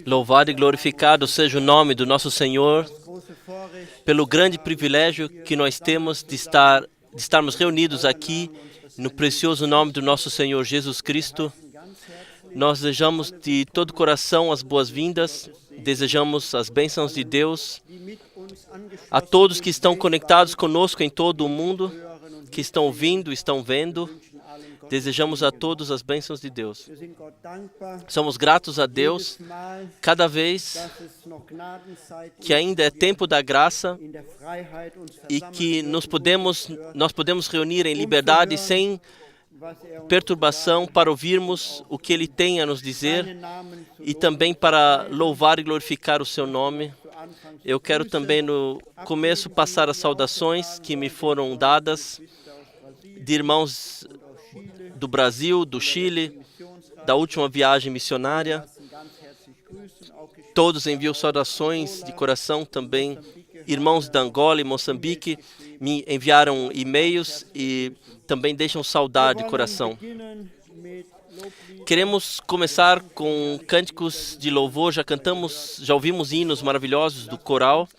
Louvado e glorificado seja o nome do nosso Senhor pelo grande privilégio que nós temos de estarmos reunidos aqui no precioso nome do nosso Senhor Jesus Cristo. Nós desejamos de todo o coração as boas-vindas, desejamos as bênçãos de Deus a todos que estão conectados conosco em todo o mundo, que estão ouvindo, estão vendo. Desejamos a todos as bênçãos de Deus. Somos gratos a Deus cada vez que ainda é tempo da graça e que nós podemos reunir em liberdade sem perturbação para ouvirmos o que Ele tem a nos dizer e também para louvar e glorificar o seu nome. Eu quero também no começo passar as saudações que me foram dadas de irmãos do Brasil, do Chile, da última viagem missionária. Todos enviam saudações de coração também. Irmãos da Angola e Moçambique me enviaram e-mails e também deixam saudade de coração. Queremos começar com cânticos de louvor. Já ouvimos hinos maravilhosos do coral.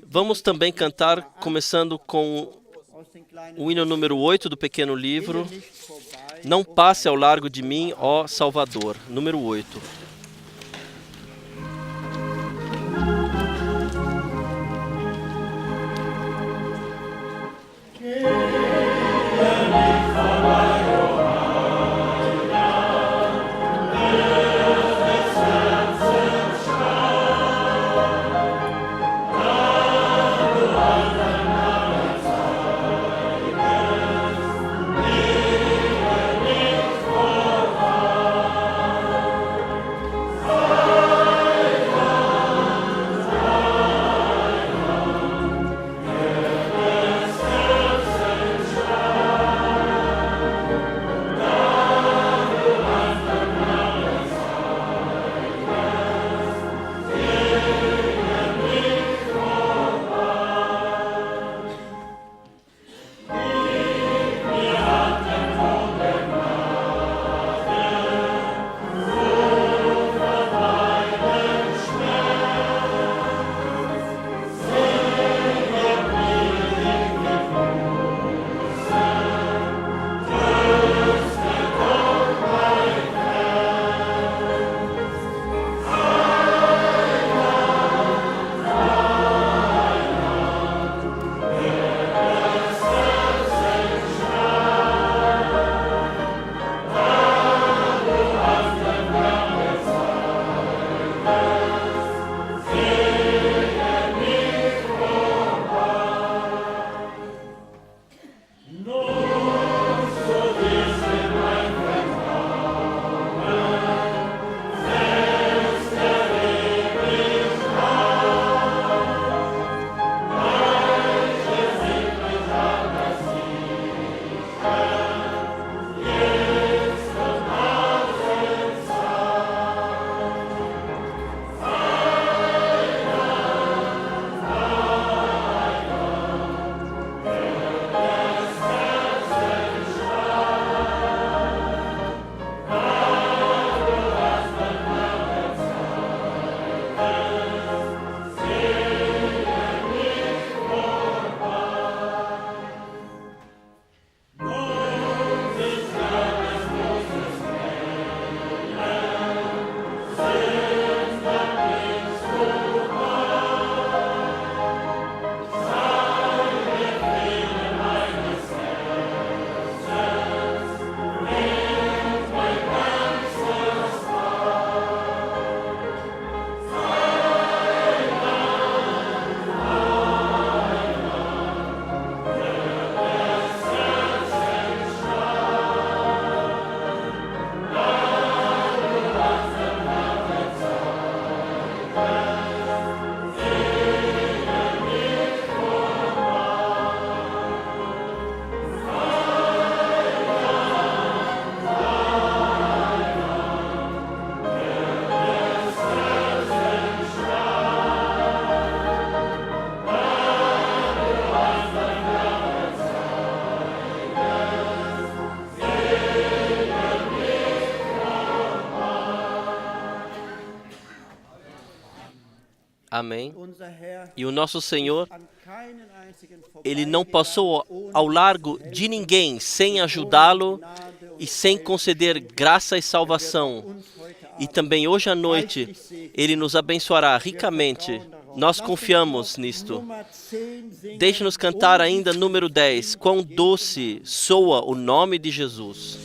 Vamos também cantar, começando com o hino número 8 do pequeno livro. Não passe ao largo de mim, ó Salvador. Número 8. Amém. E o nosso Senhor, Ele não passou ao largo de ninguém sem ajudá-lo e sem conceder graça e salvação. E também hoje à noite, Ele nos abençoará ricamente. Nós confiamos nisto. Deixe-nos cantar ainda número 10. Quão doce soa o nome de Jesus.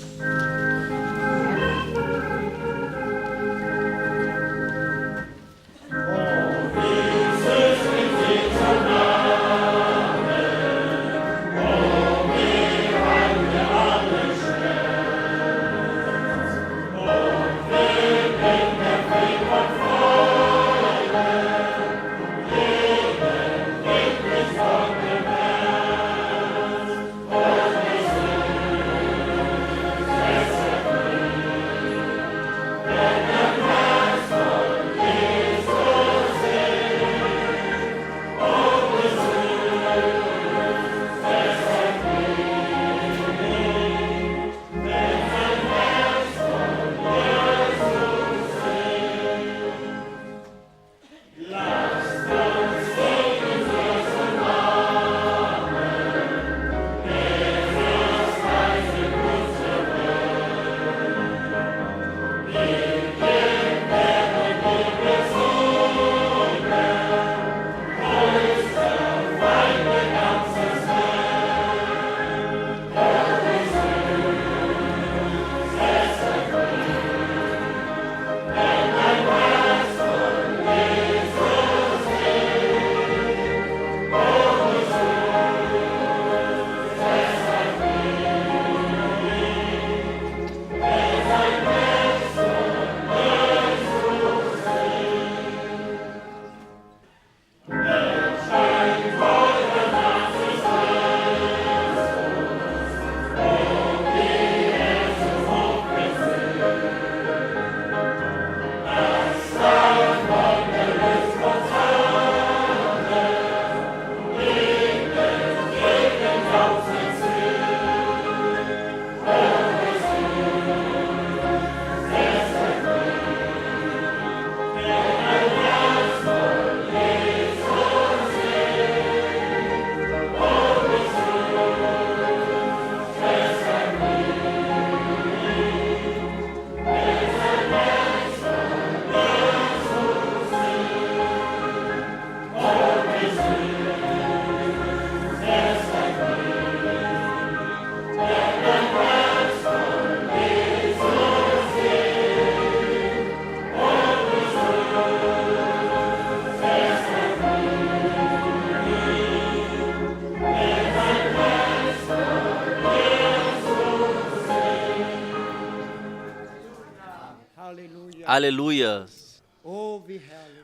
Aleluia.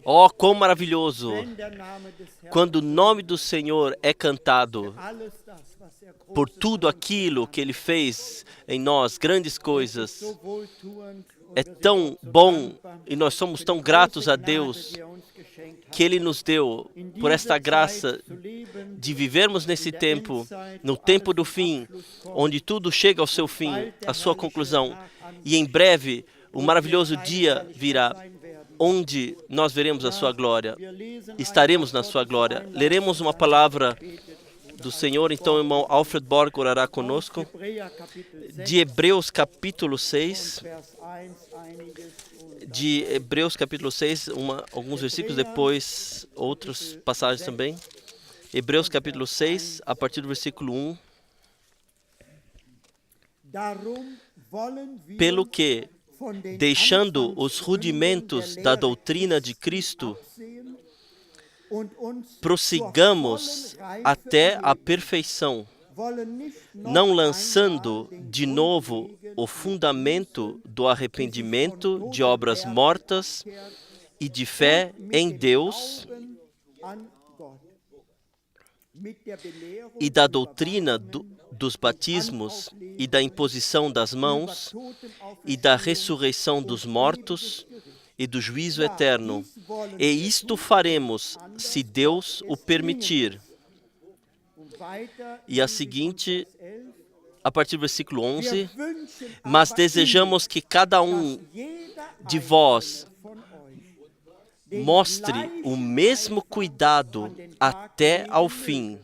Oh, quão maravilhoso quando o nome do Senhor é cantado por tudo aquilo que Ele fez em nós, grandes coisas. É tão bom e nós somos tão gratos a Deus que Ele nos deu por esta graça de vivermos nesse tempo, no tempo do fim, onde tudo chega ao seu fim, à sua conclusão. E em breve, o maravilhoso dia virá, onde nós veremos a sua glória, estaremos na sua glória. Leremos uma palavra do Senhor, então o irmão Alfred Borg orará conosco, de Hebreus capítulo 6, alguns versículos depois, outras passagens também. Hebreus capítulo 6, a partir do versículo 1. Pelo que, deixando os rudimentos da doutrina de Cristo, prossigamos até a perfeição, não lançando de novo o fundamento do arrependimento de obras mortas e de fé em Deus e da doutrina dos batismos e da imposição das mãos e da ressurreição dos mortos e do juízo eterno. E isto faremos, se Deus o permitir. E a seguinte, a partir do versículo 11, mas desejamos que cada um de vós mostre o mesmo cuidado até ao fim,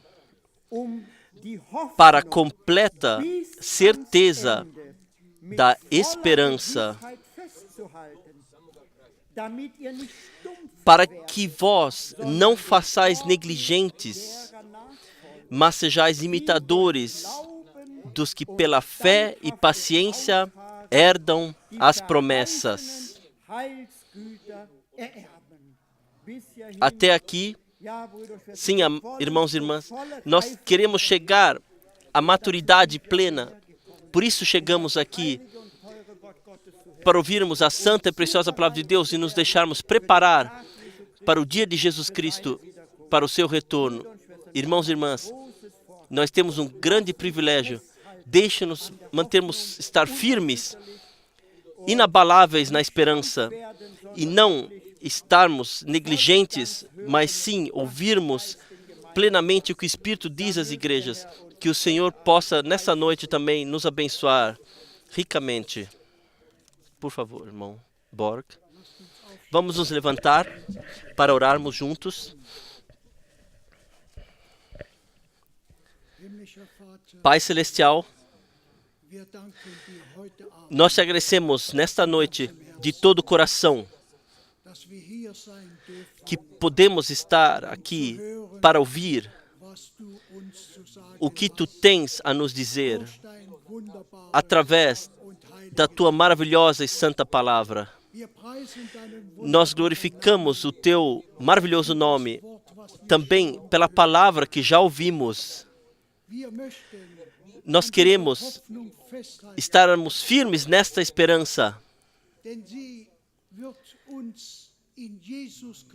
para a completa certeza da esperança, para que vós não façais negligentes, mas sejais imitadores dos que pela fé e paciência herdam as promessas. Até aqui, sim, irmãos e irmãs, nós queremos chegar à maturidade plena. Por isso chegamos aqui, para ouvirmos a santa e preciosa palavra de Deus e nos deixarmos preparar para o dia de Jesus Cristo, para o seu retorno. Irmãos e irmãs, nós temos um grande privilégio. Deixe-nos estar firmes, inabaláveis na esperança, e não estarmos negligentes, mas sim ouvirmos plenamente o que o Espírito diz às igrejas. Que o Senhor possa, nessa noite também, nos abençoar ricamente. Por favor, irmão Borg. Vamos nos levantar para orarmos juntos. Pai Celestial, nós te agradecemos nesta noite de todo o coração que podemos estar aqui para ouvir o que tu tens a nos dizer através da tua maravilhosa e santa palavra. Nós glorificamos o teu maravilhoso nome também pela palavra que já ouvimos. Nós queremos estarmos firmes nesta esperança,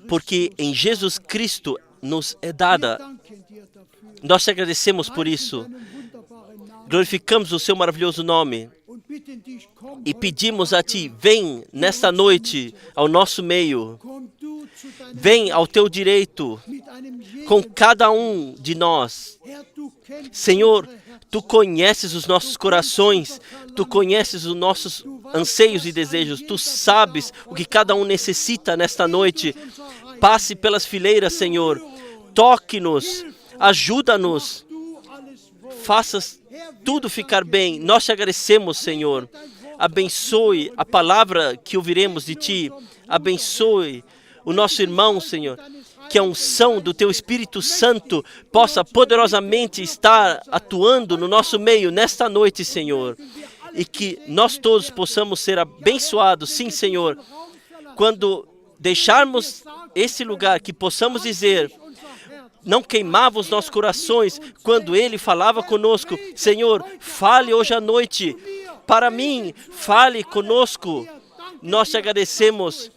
porque em Jesus Cristo nos é dada. Nós te agradecemos por isso. Glorificamos o seu maravilhoso nome e pedimos a ti, vem nesta noite ao nosso meio. Vem ao teu direito com cada um de nós. Senhor, tu conheces os nossos corações, tu conheces os nossos anseios e desejos, tu sabes o que cada um necessita nesta noite. Passe pelas fileiras, Senhor, toque-nos, ajuda-nos, faça tudo ficar bem. Nós te agradecemos, Senhor. Abençoe a palavra que ouviremos de ti, abençoe o nosso irmão, Senhor, que a unção do teu Espírito Santo possa poderosamente estar atuando no nosso meio nesta noite, Senhor, e que nós todos possamos ser abençoados, sim, Senhor, quando deixarmos esse lugar, que possamos dizer, não queimava os nossos corações quando Ele falava conosco. Senhor, fale hoje à noite para mim, fale conosco. Nós te agradecemos,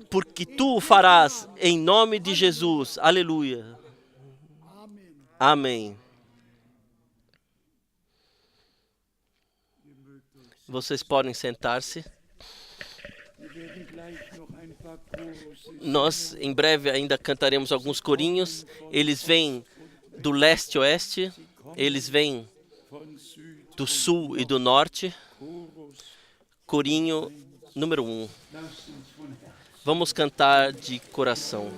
porque tu o farás, em nome de Jesus. Aleluia. Amém. Vocês podem sentar-se. Nós, em breve, ainda cantaremos alguns corinhos. Eles vêm do leste-oeste, eles vêm do sul e do norte. Corinho número 1. Vamos cantar de coração.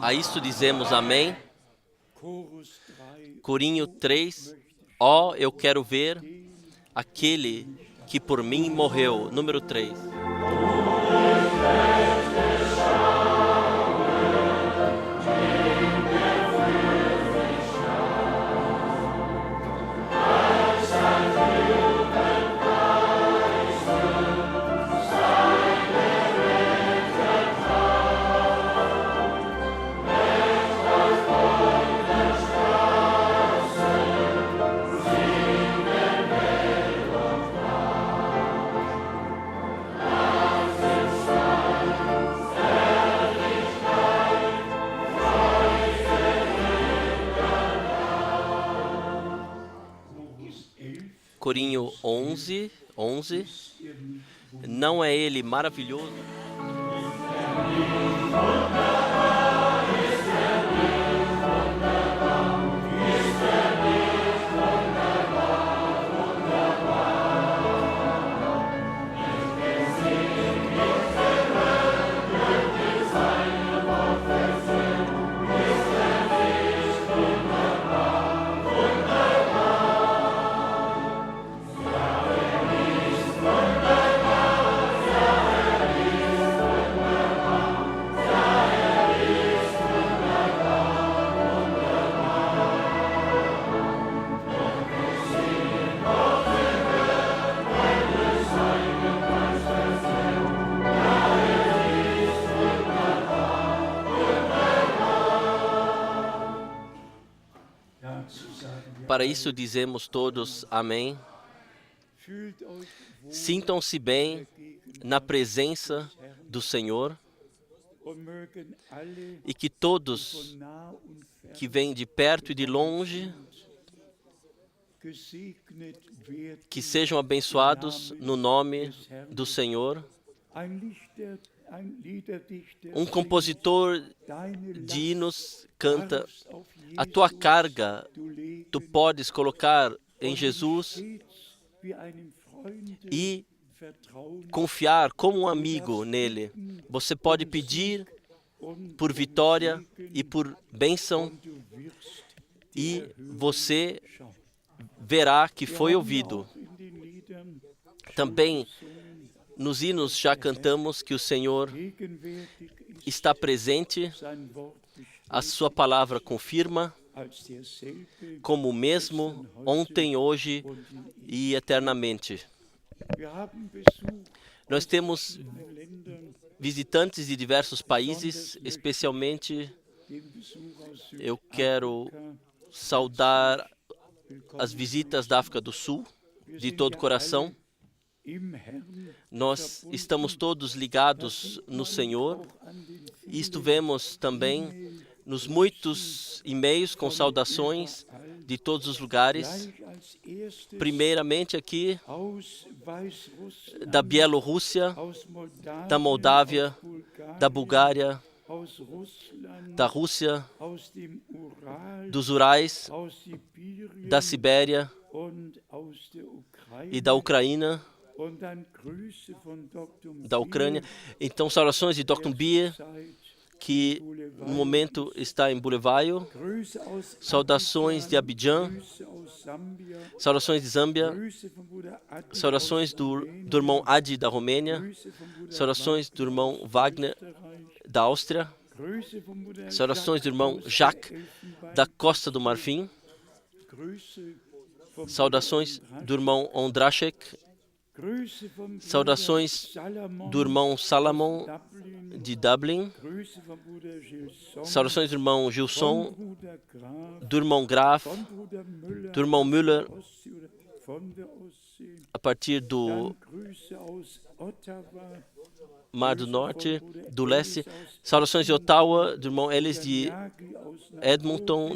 A isto dizemos amém. Corinho 3. Ó, eu quero ver aquele que por mim morreu. Número 3. Coríntios 11, 11. Não é ele maravilhoso? Para isso dizemos todos amém. Sintam-se bem na presença do Senhor e que todos que vêm de perto e de longe que sejam abençoados no nome do Senhor. Um compositor de hinos canta: a tua carga tu podes colocar em Jesus e confiar como um amigo nele. Você pode pedir por vitória e por bênção e você verá que foi ouvido. Também nos hinos já cantamos que o Senhor está presente, a sua palavra confirma, como o mesmo ontem, hoje e eternamente. Nós temos visitantes de diversos países, especialmente eu quero saudar as visitas da África do Sul, de todo o coração. Nós estamos todos ligados no Senhor. Isto vemos também nos muitos e-mails com saudações de todos os lugares. Primeiramente aqui da Bielorrússia, da Moldávia, da Bulgária, da Rússia, dos Urais, da Sibéria e da Ucrânia. Então, saudações de Dr. Bier, que no momento está em Bulawayo. Saudações de Abidjan. Saudações de Zâmbia. Saudações do irmão Adi da Romênia. Saudações do irmão Wagner da Áustria. Saudações do irmão Jacques da Costa do Marfim. Saudações do irmão Ondrashek. Saudações do irmão Salomon de Dublin. Saudações do irmão Gilson, do irmão Graf, do irmão Müller, a partir do Mar do Norte, do Leste. Saudações de Ottawa, do irmão Ellis de Edmonton,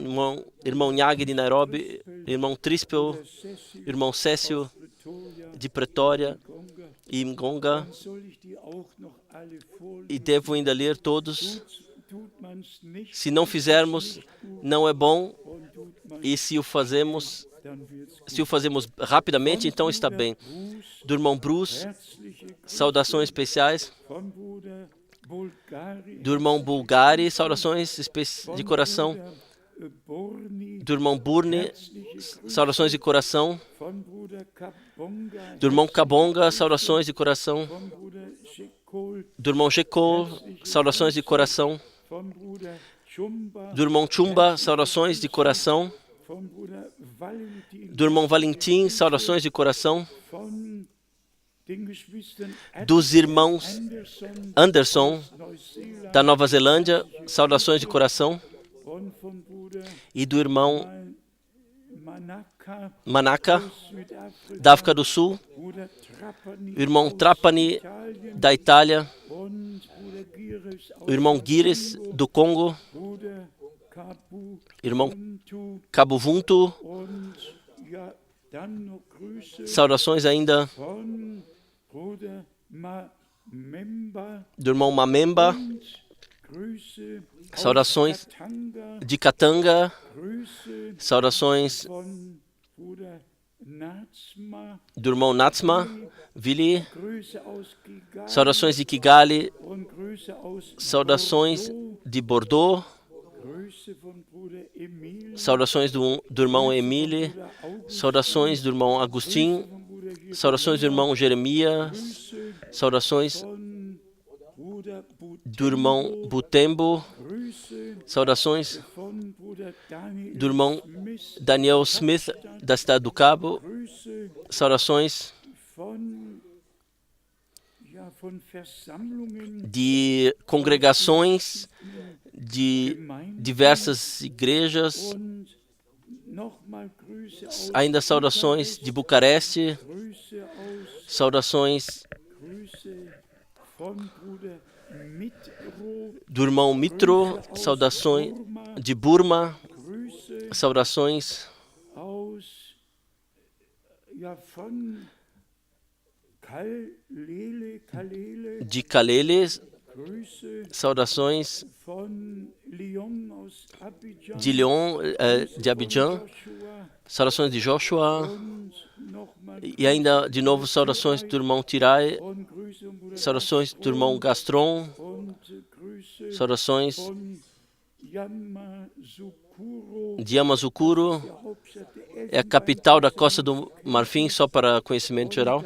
irmão Nyagi de Nairobi, irmão Trispel, irmão Cécio de Pretória e Mgonga. E devo ainda ler todos. Se não fizermos, não é bom. E se o fazemos rapidamente, então está bem. Do irmão Bruce, saudações especiais. Do irmão Bulgari, saudações de coração. Do irmão Burne, saudações de coração. Do irmão Kabonga, saudações de coração. Do irmão Jekol, saudações de coração. Do irmão Chumba, saudações de coração. Do irmão Valentim, saudações de coração. Dos irmãos Anderson, da Nova Zelândia, saudações de coração. E do irmão Manaka, da África do Sul, o irmão Trapani, da Itália, o irmão Gires, do Congo, irmão Kabuvuntu, Saudações ainda do irmão Mamemba. Saudações de Katanga. Saudações do irmão Natsma, Vili. Saudações de Kigali. Saudações de Bordeaux. Saudações do irmão Emile. Saudações do irmão Agostinho. Saudações do irmão Jeremias. Saudações do irmão Butembo. Saudações do irmão Daniel Smith, da cidade do Cabo. Saudações de congregações de diversas igrejas. Ainda saudações de Bucareste. Saudações do irmão Mitro. Saudações de Burma. Saudações de Kalele. Saudações de Lyon, de Abidjan. Saudações de Joshua. E ainda, de novo, saudações do irmão Tirai. Saudações do irmão Gastron. Saudações de Yamoussoukro. É a capital da Costa do Marfim, só para conhecimento geral.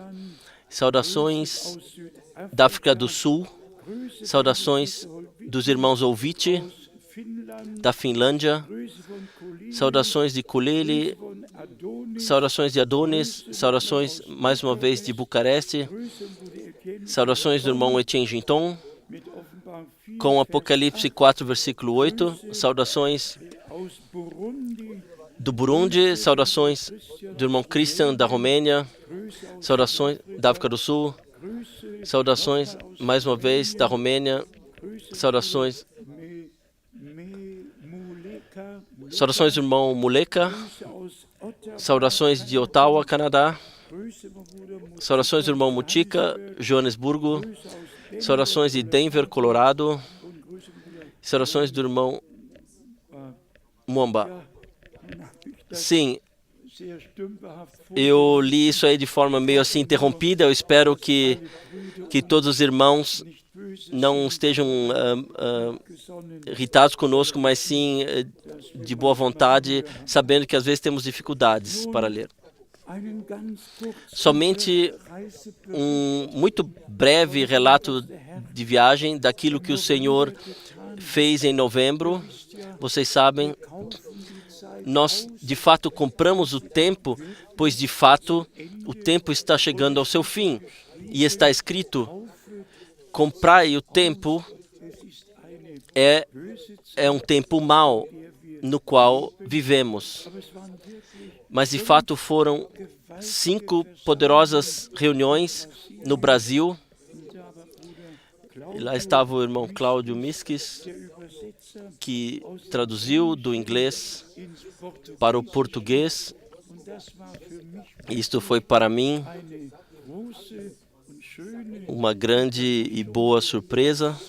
Saudações da África do Sul. Saudações dos irmãos Ouvite, da Finlândia. Saudações de Kuleli. Saudações de Adonis. Saudações, mais uma vez, de Bucareste. Saudações do irmão Etienne Ginton, com Apocalipse 4, versículo 8. Saudações do Burundi. Saudações do irmão Christian, da Romênia. Saudações da África do Sul. Saudações, mais uma vez, da Romênia. Saudações do irmão Muleka. Saudações de Ottawa, Canadá. Saudações do irmão Mutica, Joanesburgo. Saudações de Denver, Colorado. Saudações do irmão Mwamba. Sim, eu li isso aí de forma meio assim interrompida. Eu espero que todos os irmãos não estejam irritados conosco, mas sim de boa vontade, sabendo que às vezes temos dificuldades para ler. Somente um muito breve relato de viagem daquilo que o Senhor fez em novembro. Vocês sabem, nós de fato compramos o tempo, pois de fato o tempo está chegando ao seu fim. E está escrito: comprai o tempo, é um tempo mau no qual vivemos. Mas de fato foram 5 poderosas reuniões no Brasil. E lá estava o irmão Cláudio Miskis, que traduziu do inglês para o português. Isto foi para mim uma grande e boa surpresa.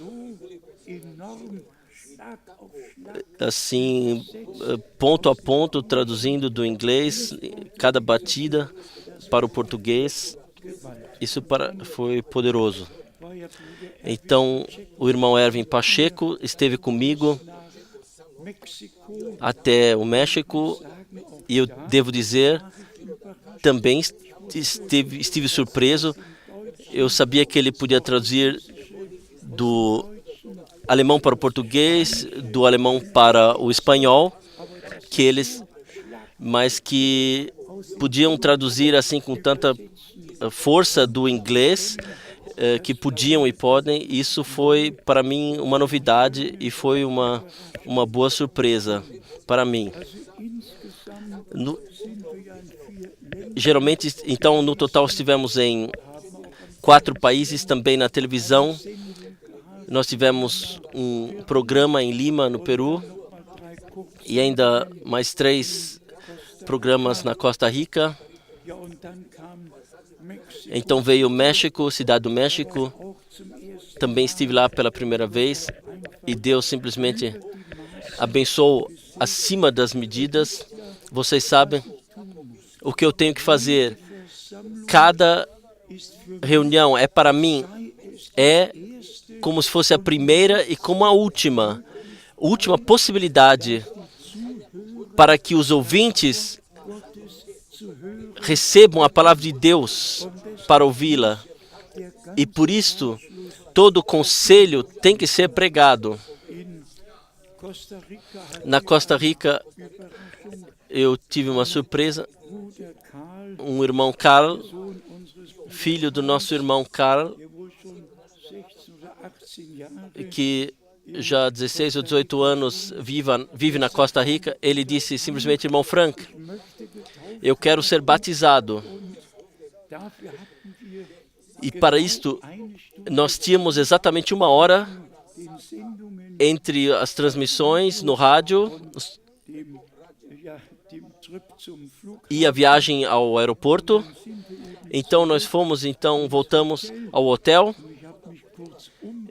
Assim, ponto a ponto, traduzindo do inglês, cada batida para o português. Isso foi poderoso. Então, o irmão Erwin Pacheco esteve comigo até o México, e eu devo dizer, também estive surpreso. Eu sabia que ele podia traduzir do alemão para o português, do alemão para o espanhol, mas que podiam traduzir assim com tanta força do inglês, que podiam e podem. Isso foi para mim uma novidade e foi uma boa surpresa para mim. Geralmente, então, no total estivemos em 4 países, também na televisão. Nós tivemos um programa em Lima, no Peru, e ainda mais 3 programas na Costa Rica. Então veio o México, cidade do México. Também estive lá pela primeira vez e Deus simplesmente abençoou acima das medidas. Vocês sabem o que eu tenho que fazer. Cada reunião é para mim, é como se fosse a primeira e como a última possibilidade para que os ouvintes recebam a palavra de Deus para ouvi-la. E por isso, todo conselho tem que ser pregado. Na Costa Rica, eu tive uma surpresa. Um irmão Carl, filho do nosso irmão Carl, que já há 16 ou 18 anos vive na Costa Rica, ele disse simplesmente: irmão Frank, eu quero ser batizado. E para isto, nós tínhamos exatamente 1 hora entre as transmissões no rádio e a viagem ao aeroporto. Então nós voltamos ao hotel.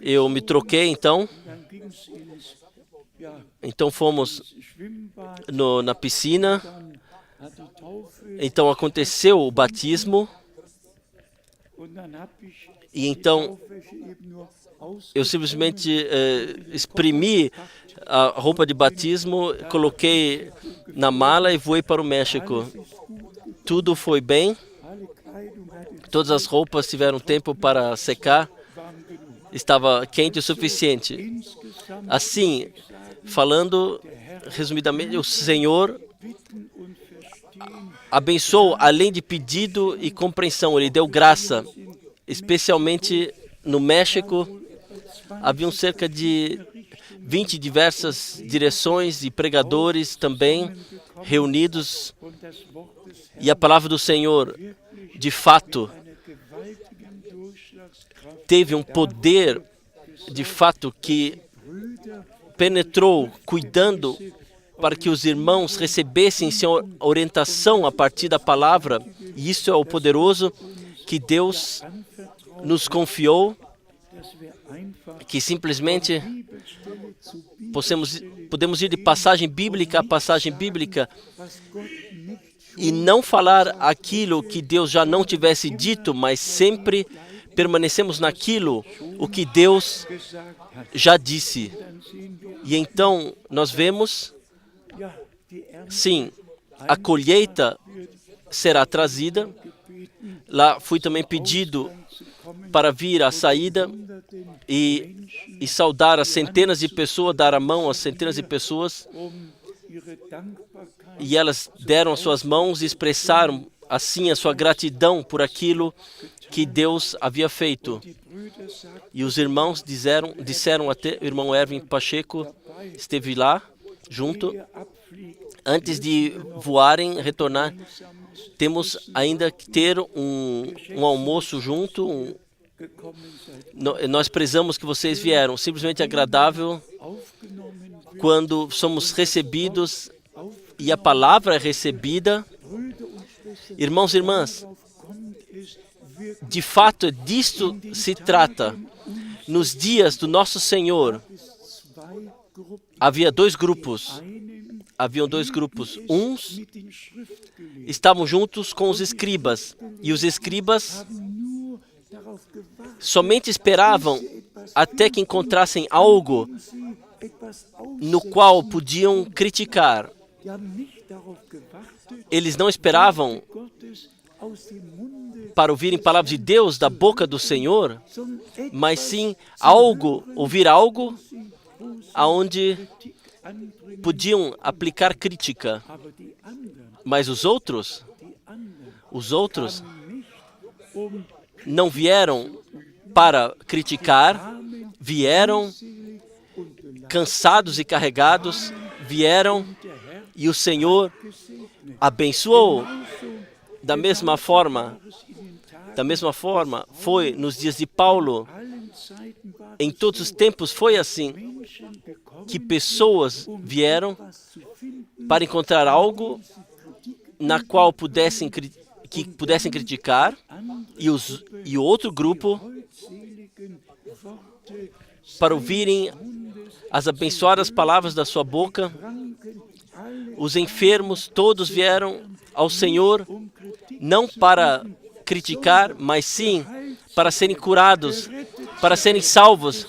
Eu me troquei, então fomos na piscina. Então aconteceu o batismo. E então eu simplesmente exprimi a roupa de batismo, coloquei na mala e voei para o México. Tudo foi bem. Todas as roupas tiveram tempo para secar. Estava quente o suficiente. Assim, falando resumidamente, o Senhor abençoou além de pedido e compreensão. Ele deu graça, especialmente no México. Haviam cerca de 20 diversas direções e pregadores também reunidos. E a palavra do Senhor, de fato, teve um poder, de fato, que penetrou, cuidando para que os irmãos recebessem sua orientação a partir da palavra. E isso é o poderoso que Deus nos confiou, que simplesmente podemos ir de passagem bíblica a passagem bíblica e não falar aquilo que Deus já não tivesse dito, mas sempre permanecemos naquilo o que Deus já disse. E então nós vemos, sim, a colheita será trazida. Lá fui também pedido para vir à saída e saudar as centenas de pessoas, dar a mão às centenas de pessoas. E elas deram as suas mãos e expressaram assim a sua gratidão por aquilo que Deus havia feito. E os irmãos disseram até, o irmão Erwin Pacheco esteve lá junto. Antes de voarem, retornar, temos ainda que ter um almoço junto. Nós prezamos que vocês vieram. Simplesmente agradável quando somos recebidos e a palavra é recebida. Irmãos e irmãs, de fato, disto se trata. Nos dias do nosso Senhor, haviam dois grupos. Uns estavam juntos com os escribas, e os escribas somente esperavam até que encontrassem algo no qual podiam criticar. Eles não esperavam para ouvirem palavras de Deus da boca do Senhor, mas sim ouvir algo aonde podiam aplicar crítica. Mas os outros não vieram para criticar, vieram cansados e carregados, vieram e o Senhor abençoou. Da mesma forma, foi nos dias de Paulo. Em todos os tempos foi assim, que pessoas vieram para encontrar algo na qual pudessem que pudessem criticar, e o outro grupo para ouvirem as abençoadas palavras da sua boca. Os enfermos todos vieram ao Senhor, não para criticar, mas sim para serem curados, para serem salvos,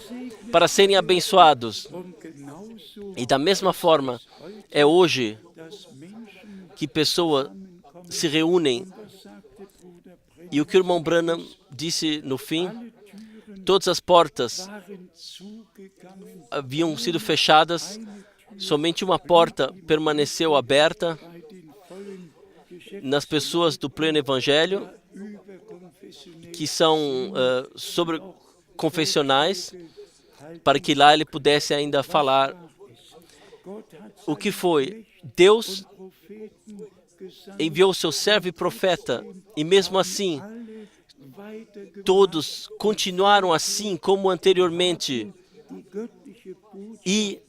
para serem abençoados. E da mesma forma, é hoje que pessoas se reúnem. E o que o irmão Branham disse no fim, todas as portas haviam sido fechadas, somente uma porta permaneceu aberta nas pessoas do pleno evangelho, que são sobre confessionais, para que lá ele pudesse ainda falar o que foi. Deus enviou seu servo e profeta, e mesmo assim, todos continuaram assim como anteriormente e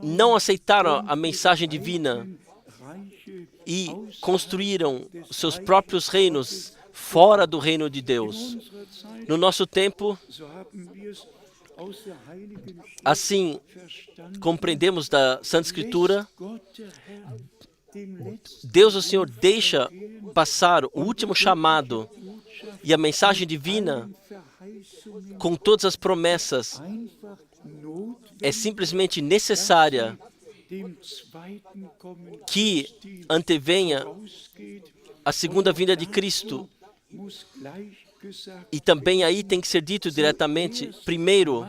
não aceitaram a mensagem divina e construíram seus próprios reinos fora do reino de Deus. No nosso tempo, assim compreendemos da Santa Escritura, Deus, o Senhor, deixa passar o último chamado e a mensagem divina com todas as promessas é simplesmente necessária que antevenha a segunda vinda de Cristo. E também aí tem que ser dito diretamente, primeiro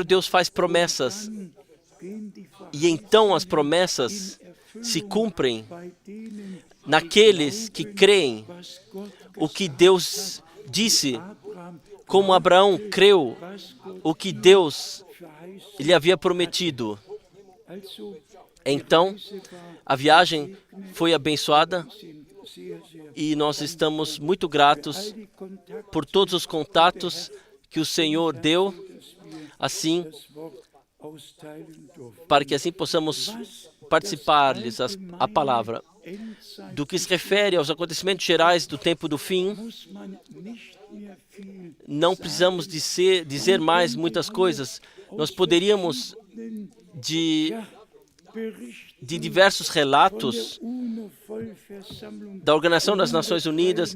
Deus faz promessas, e então as promessas se cumprem naqueles que creem o que Deus disse, como Abraão creu o que Deus lhe havia prometido. Então, a viagem foi abençoada e nós estamos muito gratos por todos os contatos que o Senhor deu, assim, para que assim possamos participar-lhes a palavra. Do que se refere aos acontecimentos gerais do tempo do fim, não precisamos dizer mais muitas coisas. Nós poderíamos, de diversos relatos da Organização das Nações Unidas,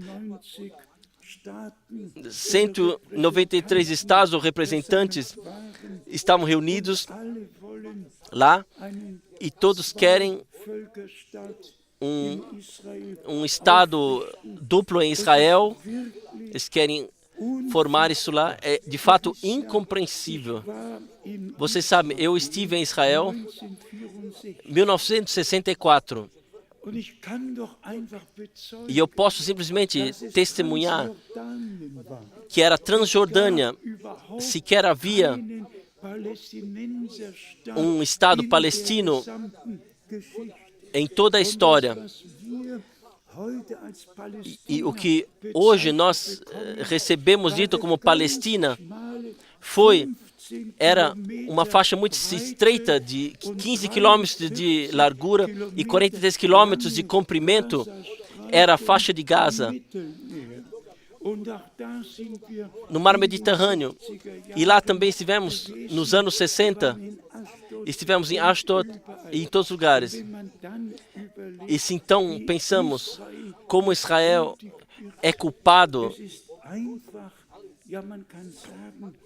193 estados ou representantes estavam reunidos lá e todos querem um estado duplo em Israel. Eles querem formar isso lá. É de fato incompreensível. Vocês sabem, eu estive em Israel em 1964 e eu posso simplesmente testemunhar que era Transjordânia, sequer havia um estado palestino em toda a história. E o que hoje nós recebemos dito como Palestina era uma faixa muito estreita de 15 quilômetros de largura e 43 quilômetros de comprimento, era a faixa de Gaza, no Mar Mediterrâneo. E lá também estivemos nos anos 60, estivemos em Ashdod e em todos os lugares. E se então pensamos como Israel é culpado,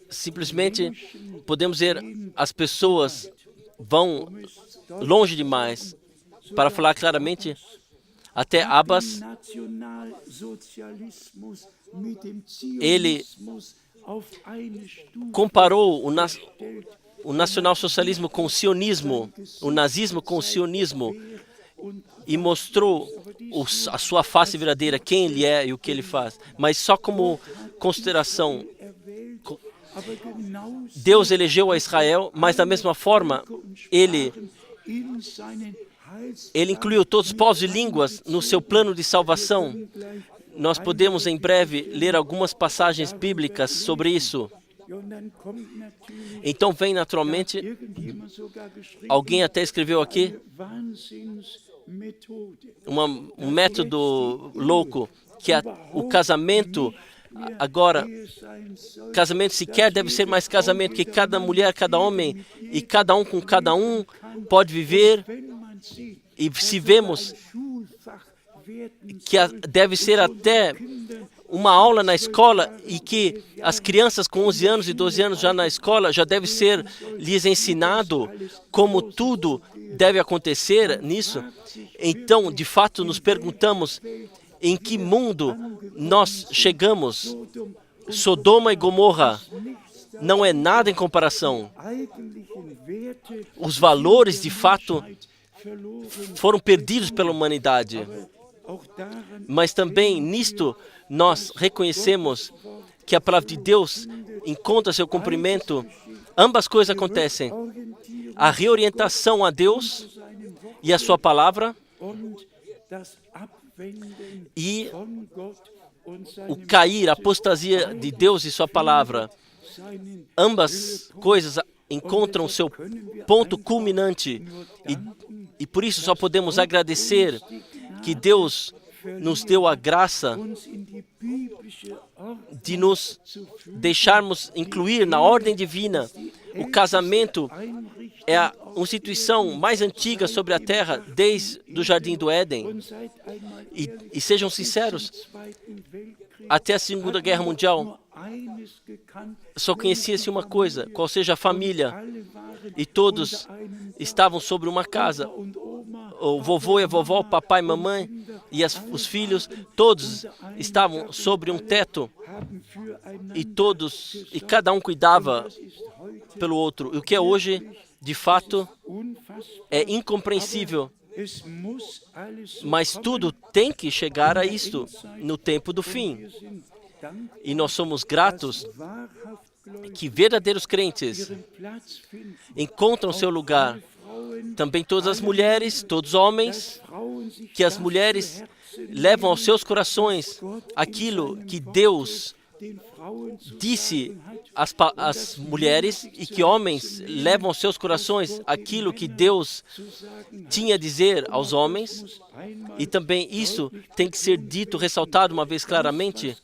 simplesmente podemos dizer, as pessoas vão longe demais. Para falar claramente, até Abbas, ele comparou o nacionalsocialismo com o sionismo, o nazismo com o sionismo, e mostrou a sua face verdadeira, quem ele é e o que ele faz. Mas só como consideração, Deus elegeu a Israel, mas da mesma forma, ele incluiu todos os povos e línguas no seu plano de salvação. Nós podemos em breve ler algumas passagens bíblicas sobre isso. Então vem naturalmente, alguém até escreveu aqui, um método louco, que o casamento agora, casamento sequer deve ser mais casamento, que cada mulher, cada homem e cada um com cada um pode viver. E se vemos que deve ser até uma aula na escola, e que as crianças com 11 anos e 12 anos já na escola, já deve ser lhes ensinado como tudo deve acontecer nisso. Então, de fato, nos perguntamos em que mundo nós chegamos. Sodoma e Gomorra não é nada em comparação. Os valores, de fato, foram perdidos pela humanidade. Mas também nisto nós reconhecemos que a palavra de Deus encontra seu cumprimento. Ambas coisas acontecem. A reorientação a Deus e a sua palavra, e o cair, a apostasia de Deus e sua palavra. Ambas coisas encontram seu ponto culminante, e por isso só podemos agradecer que Deus nos deu a graça de nos deixarmos incluir na ordem divina. O casamento é a instituição mais antiga sobre a terra, desde o Jardim do Éden. E sejam sinceros, até a Segunda Guerra Mundial, só conhecia-se uma coisa, qual seja a família, e todos estavam sobre uma casa. O vovô e a vovó, o papai e a mamãe e os filhos, todos estavam sobre um teto, e cada um cuidava pelo outro. E o que é hoje, de fato, é incompreensível. Mas tudo tem que chegar a isto no tempo do fim. E nós somos gratos que verdadeiros crentes encontram seu lugar. Também todas as mulheres, todos os homens, que as mulheres levam aos seus corações aquilo que Deus disse às mulheres, e que homens levam aos seus corações aquilo que Deus tinha a dizer aos homens. E também isso tem que ser dito, ressaltado uma vez claramente.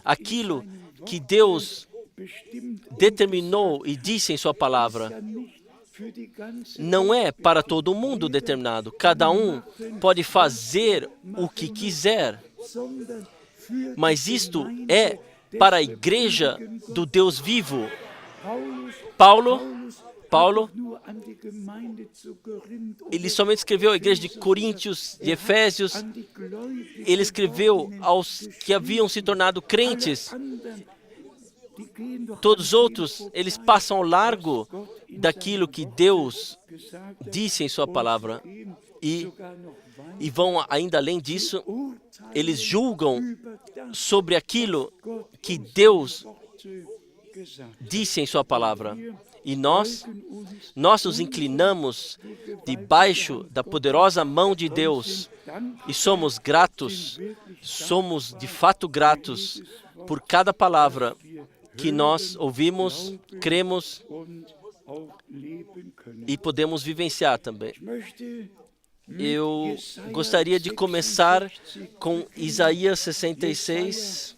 Aquilo que Deus determinou e disse em sua palavra não é para todo mundo determinado. Cada um pode fazer o que quiser, mas isto é para a igreja do Deus vivo. Paulo, ele somente escreveu à igreja de Coríntios, de Efésios. Ele escreveu aos que haviam se tornado crentes. Todos os outros, eles passam ao largo daquilo que Deus disse em sua palavra. E vão ainda além disso. Eles julgam sobre aquilo que Deus disse em sua palavra. E nós nos inclinamos debaixo da poderosa mão de Deus. E somos gratos, somos de fato gratos por cada palavra que nós ouvimos, cremos e podemos vivenciar também. Eu gostaria de começar com Isaías 66.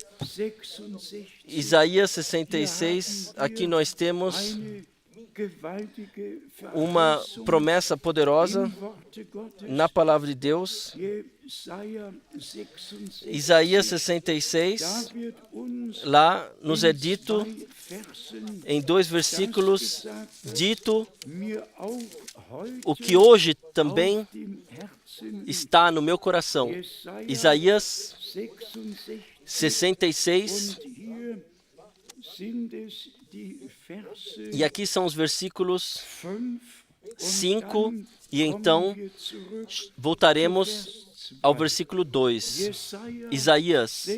Isaías 66, aqui nós temos uma promessa poderosa na palavra de Deus. Isaías 66, lá nos é dito, em 2 versículos, dito o que hoje também está no meu coração. Isaías 66, e aqui são os versículos 5, e então voltaremos ao versículo 2. Isaías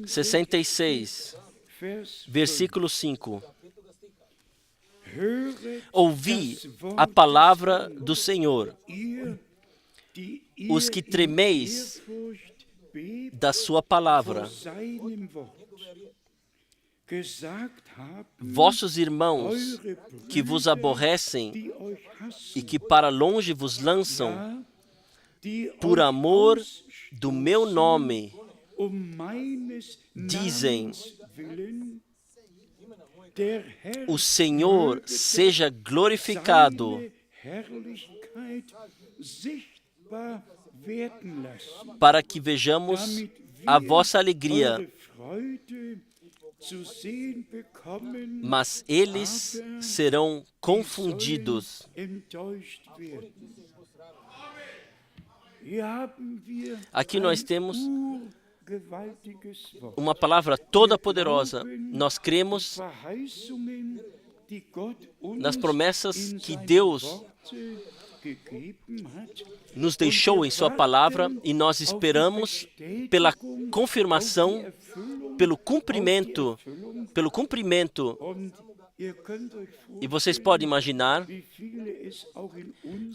66, versículo 5. Ouvi a palavra do Senhor, os que tremeis da sua palavra. Vossos irmãos que vos aborrecem e que para longe vos lançam, por amor do meu nome, dizem: o Senhor seja glorificado, para que vejamos a vossa alegria. Mas eles serão confundidos. Aqui nós temos uma palavra toda poderosa. Nós cremos nas promessas que Deus nos deixou em sua palavra e nós esperamos pela confirmação, pelo cumprimento. E vocês podem imaginar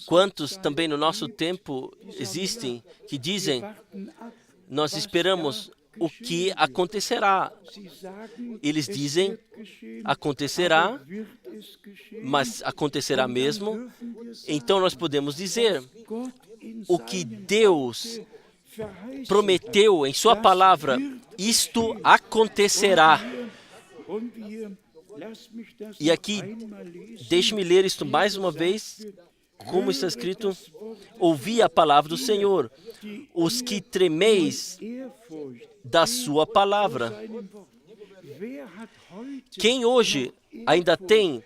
quantos também no nosso tempo existem que dizem: nós esperamos o que acontecerá. Eles dizem: acontecerá, mas acontecerá mesmo. Então nós podemos dizer: o que Deus prometeu em sua palavra, isto acontecerá. E aqui, deixe-me ler isto mais uma vez, como está escrito: ouvi a palavra do Senhor, os que tremeis da sua palavra. Quem hoje ainda tem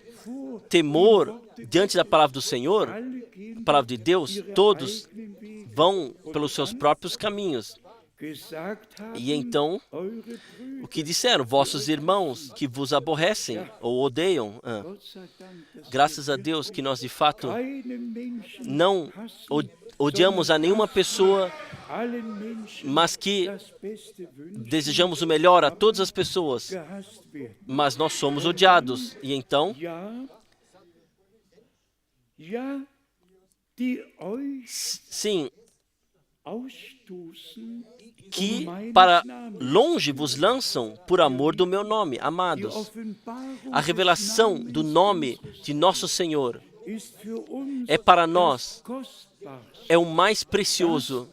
temor diante da palavra do Senhor, a palavra de Deus? Todos vão pelos seus próprios caminhos. E então, o que disseram? Vossos irmãos que vos aborrecem ou odeiam. Graças a Deus que nós, de fato, não odiamos a nenhuma pessoa, mas que desejamos o melhor a todas as pessoas. Mas nós somos odiados. E então, sim, que para longe vos lançam por amor do meu nome, amados. A revelação do nome de nosso Senhor é para nós, é o mais precioso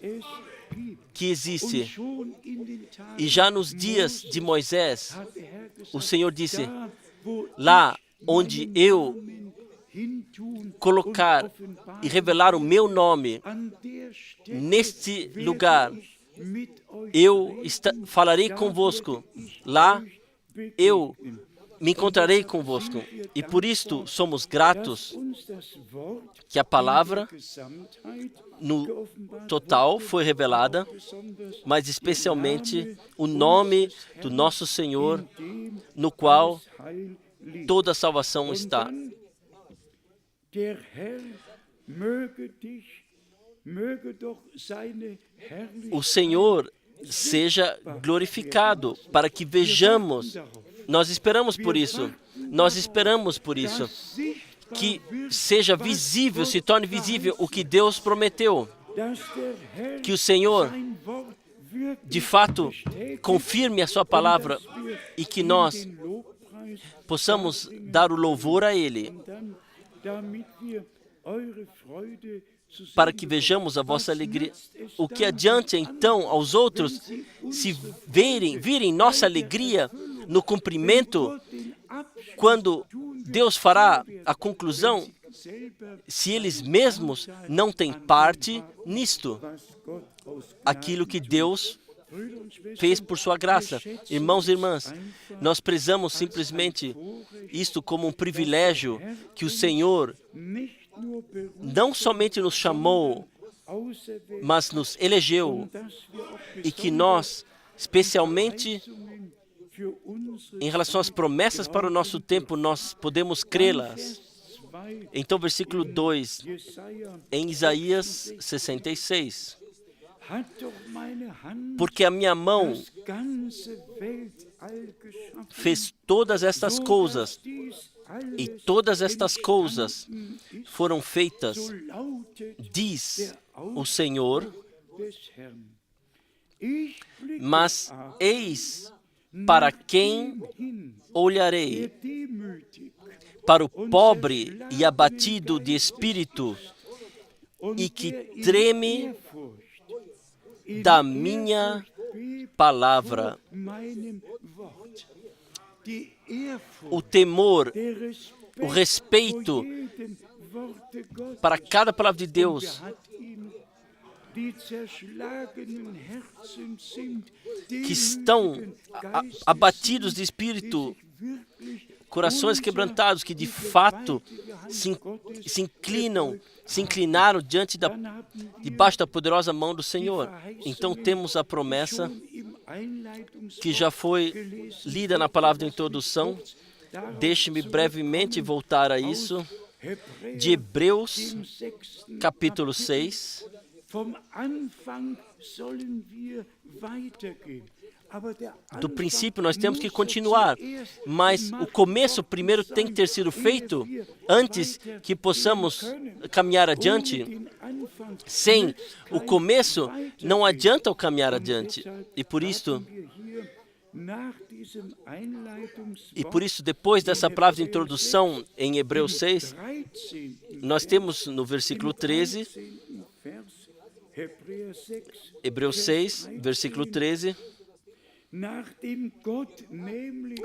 que existe. E já nos dias de Moisés, o Senhor disse: lá onde eu colocar e revelar o meu nome, neste lugar, eu falarei convosco. Lá eu me encontrarei convosco. E por isto somos gratos que a palavra no total foi revelada, mas especialmente o nome do nosso Senhor, no qual toda a salvação está. O Senhor seja glorificado, para que vejamos. Nós esperamos por isso. Nós esperamos por isso. Que seja visível, se torne visível o que Deus prometeu. Que o Senhor, de fato, confirme a sua palavra e que nós possamos dar o louvor a Ele, para que vejamos a vossa alegria. O que adianta então aos outros se virem nossa alegria no cumprimento, quando Deus fará a conclusão, se eles mesmos não têm parte nisto, aquilo que Deus fez por sua graça. Irmãos e irmãs, nós prezamos simplesmente isto como um privilégio que o Senhor não somente nos chamou, mas nos elegeu, e que nós, especialmente em relação às promessas para o nosso tempo, nós podemos crê-las. Então, versículo 2, em Isaías 66. Porque a minha mão fez todas estas coisas, e todas estas coisas foram feitas, diz o Senhor. Mas eis para quem olharei: para o pobre e abatido de espírito, e que treme da minha palavra. O temor, o respeito para cada palavra de Deus que estão abatidos de espírito, corações quebrantados, que de fato se inclinaram debaixo da poderosa mão do Senhor. Então temos a promessa que já foi lida na palavra de introdução. Deixe-me brevemente voltar a isso, de Hebreus, capítulo 6. Do princípio nós temos que continuar, mas o começo primeiro tem que ter sido feito antes que possamos caminhar adiante. Sem o começo, não adianta o caminhar adiante. E por isso, depois dessa palavra de introdução em Hebreus 6, nós temos no versículo 13, Hebreus 6, versículo 13,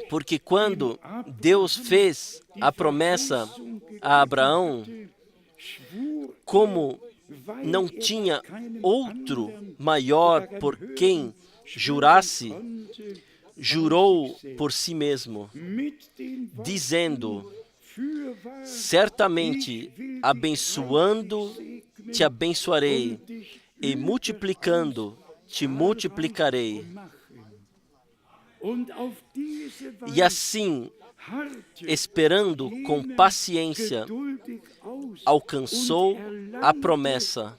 porque quando Deus fez a promessa a Abraão, como não tinha outro maior por quem jurasse, jurou por si mesmo, dizendo: certamente abençoando te abençoarei, e multiplicando te multiplicarei. E assim, esperando com paciência, alcançou a promessa.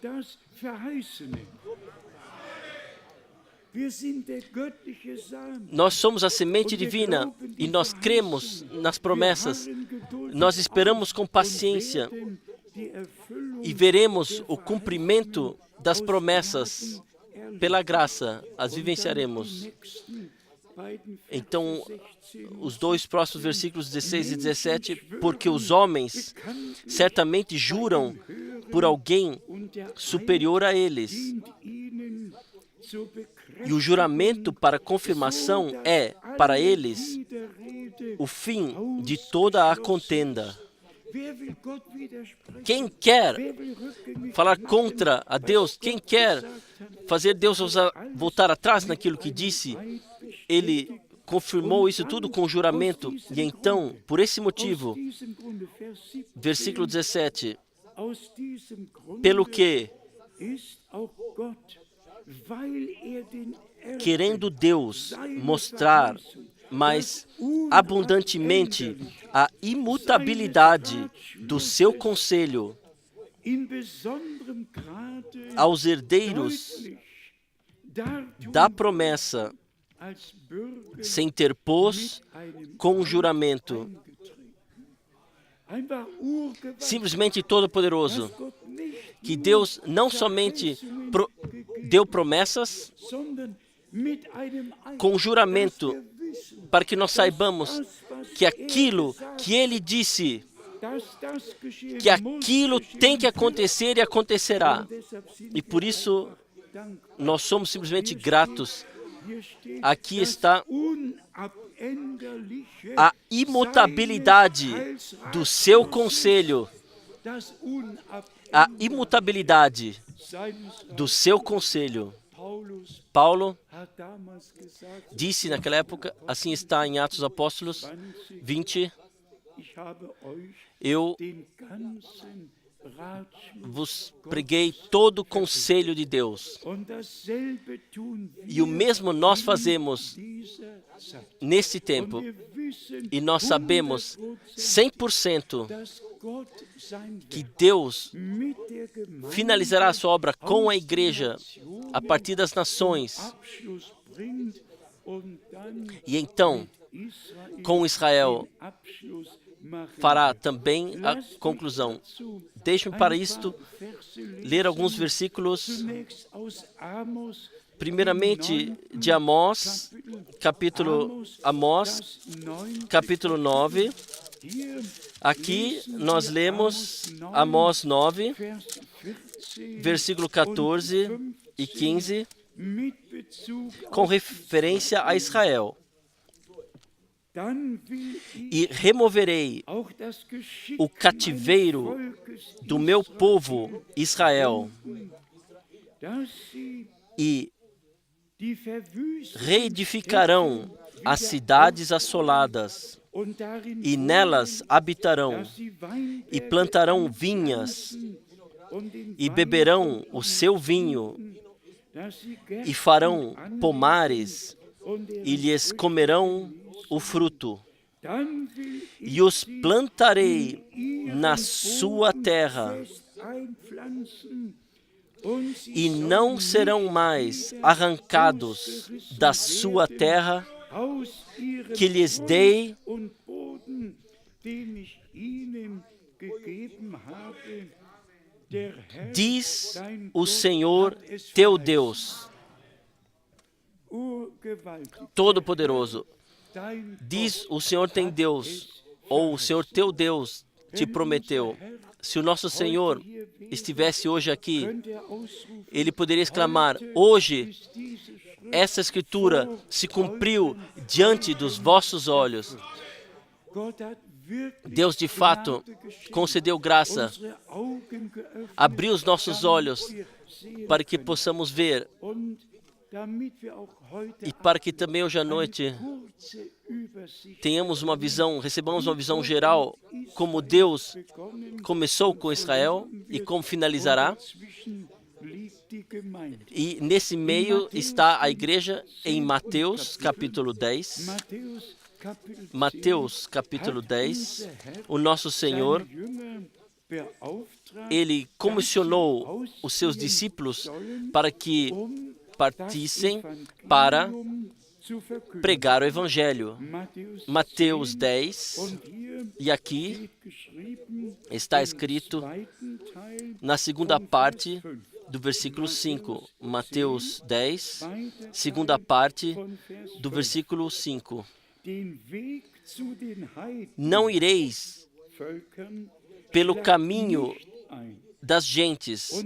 Nós somos a semente divina e nós cremos nas promessas. Nós esperamos com paciência e veremos o cumprimento das promessas. Pela graça, as vivenciaremos. Então, os dois próximos versículos 16 e 17, porque os homens certamente juram por alguém superior a eles. E o juramento para confirmação é, para eles, o fim de toda a contenda. Quem quer falar contra a Deus, quem quer fazer Deus voltar atrás naquilo que disse, ele confirmou isso tudo com juramento. E então, por esse motivo, versículo 17, pelo que, querendo Deus mostrar mais abundantemente a imutabilidade do seu conselho aos herdeiros da promessa, se interpôs com juramento. Simplesmente todo-poderoso, que Deus não somente deu promessas com juramento, para que nós saibamos que aquilo que Ele disse, que aquilo tem que acontecer e acontecerá. E por isso, nós somos simplesmente gratos. Aqui está a imutabilidade do seu conselho. A imutabilidade do seu conselho. Paulo disse naquela época, assim está em Atos dos Apóstolos 20, eu vos preguei todo o conselho de Deus. E o mesmo nós fazemos nesse tempo. E nós sabemos 100% que Deus finalizará a sua obra com a igreja a partir das nações. E então, com Israel, fará também a conclusão. Deixe-me para isto ler alguns versículos, primeiramente de Amós, capítulo 9. Aqui nós lemos Amós 9, versículo 14 e 15, com referência a Israel. E removerei o cativeiro do meu povo Israel e reedificarão as cidades assoladas, e nelas habitarão, e plantarão vinhas, e beberão o seu vinho, e farão pomares, e lhes comerão o fruto. E os plantarei na sua terra, e não serão mais arrancados da sua terra, que lhes dei, diz o Senhor teu Deus, Todo-Poderoso. Diz o Senhor tem Deus, ou o Senhor teu Deus te prometeu. Se o nosso Senhor estivesse hoje aqui, ele poderia exclamar: hoje essa escritura se cumpriu diante dos vossos olhos. Deus, de fato, concedeu graça, abriu os nossos olhos para que possamos ver, e para que também hoje à noite tenhamos uma visão, recebamos uma visão geral, como Deus começou com Israel e como finalizará. E nesse meio está a igreja em Mateus capítulo 10. Mateus capítulo 10, o nosso Senhor, ele comissionou os seus discípulos para que partissem para pregar o Evangelho. Mateus 10, e aqui está escrito na segunda parte do versículo 5. Mateus 10, segunda parte do versículo 5. Não ireis pelo caminho das gentes,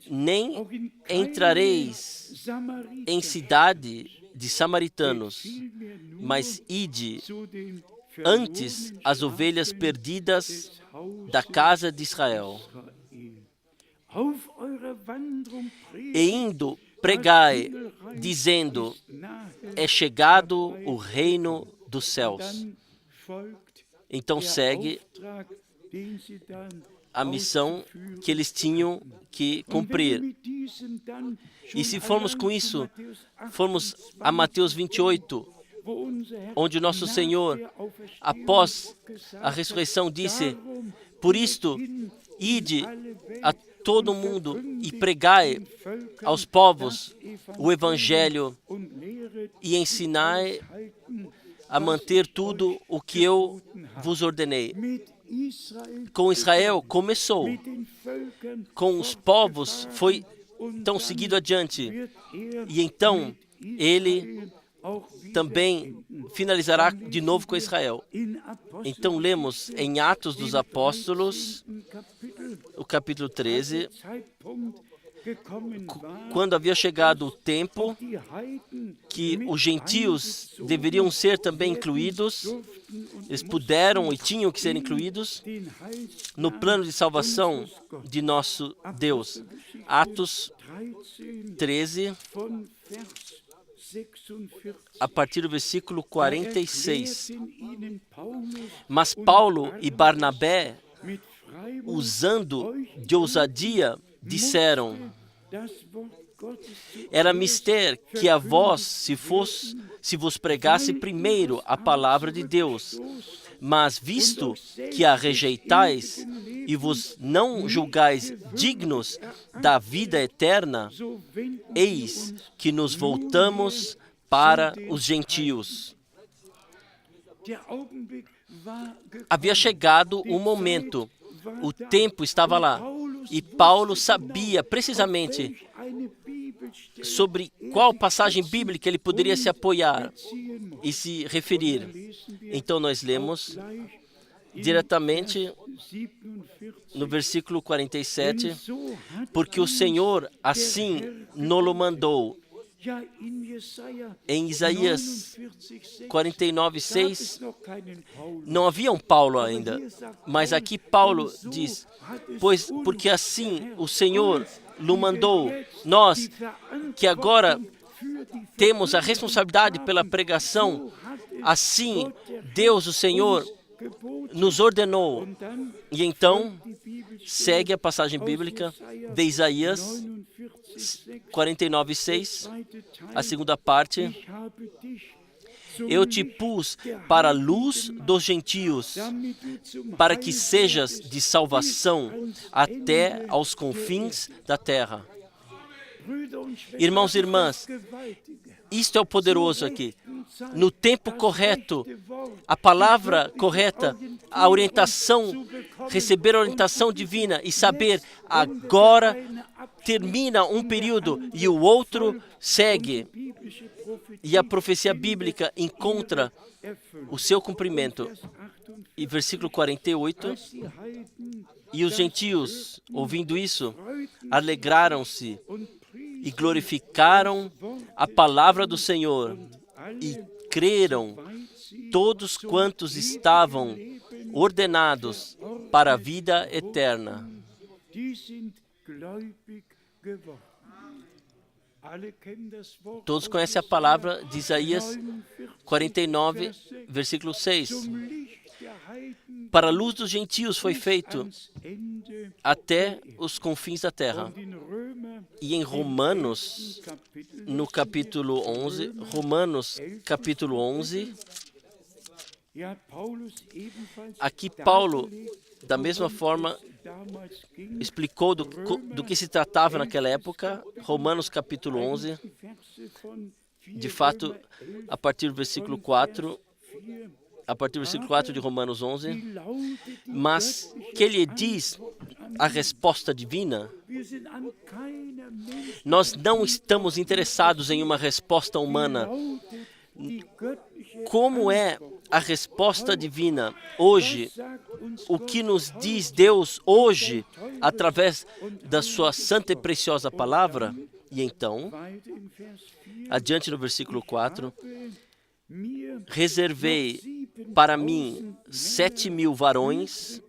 nem entrareis em cidade de samaritanos, mas ide antes as ovelhas perdidas da casa de Israel. E indo, pregai, dizendo: é chegado o reino dos céus. Então segue a missão que eles tinham que cumprir. E se formos com isso, formos a Mateus 28, onde o nosso Senhor, após a ressurreição, disse: por isto, ide a todo mundo e pregai aos povos o Evangelho e ensinai a manter tudo o que eu vos ordenei. Com Israel começou, com os povos foi então seguido adiante, e então ele também finalizará de novo com Israel. Então lemos em Atos dos Apóstolos, o capítulo 13, quando havia chegado o tempo que os gentios deveriam ser também incluídos, eles puderam e tinham que ser incluídos no plano de salvação de nosso Deus. Atos 13, a partir do versículo 46. Mas Paulo e Barnabé, usando de ousadia, disseram: era mister que a vós se vos pregasse primeiro a palavra de Deus, mas visto que a rejeitais e vos não julgais dignos da vida eterna, eis que nos voltamos para os gentios. Havia chegado o momento, o tempo estava lá, e Paulo sabia precisamente sobre qual passagem bíblica ele poderia se apoiar e se referir. Então nós lemos diretamente no versículo 47, porque o Senhor assim nos mandou. Em Isaías 49:6, não havia um Paulo ainda, mas aqui Paulo diz, porque assim o Senhor nos mandou, nós que agora temos a responsabilidade pela pregação, assim Deus, o Senhor, nos ordenou. E então, segue a passagem bíblica de Isaías 49:6, a segunda parte. Eu te pus para a luz dos gentios, para que sejas de salvação até aos confins da terra. Irmãos e irmãs, isto é o poderoso aqui. No tempo correto, a palavra correta, a orientação, receber a orientação divina e saber agora termina um período e o outro segue. E a profecia bíblica encontra o seu cumprimento. E versículo 48, e os gentios, ouvindo isso, alegraram-se e glorificaram a palavra do Senhor e creram todos quantos estavam ordenados para a vida eterna. Todos conhecem a palavra de Isaías 49, versículo 6. Para a luz dos gentios foi feito até os confins da terra. E em Romanos, no capítulo 11, aqui Paulo, da mesma forma, explicou do que se tratava naquela época. Romanos capítulo 11, de fato, a partir do versículo 4, de Romanos 11, mas que ele diz a resposta divina. Nós não estamos interessados em uma resposta humana. Como é a resposta divina hoje? O que nos diz Deus hoje, através da sua santa e preciosa palavra? E então, adiante no versículo 4, reservei para mim 7.000 varões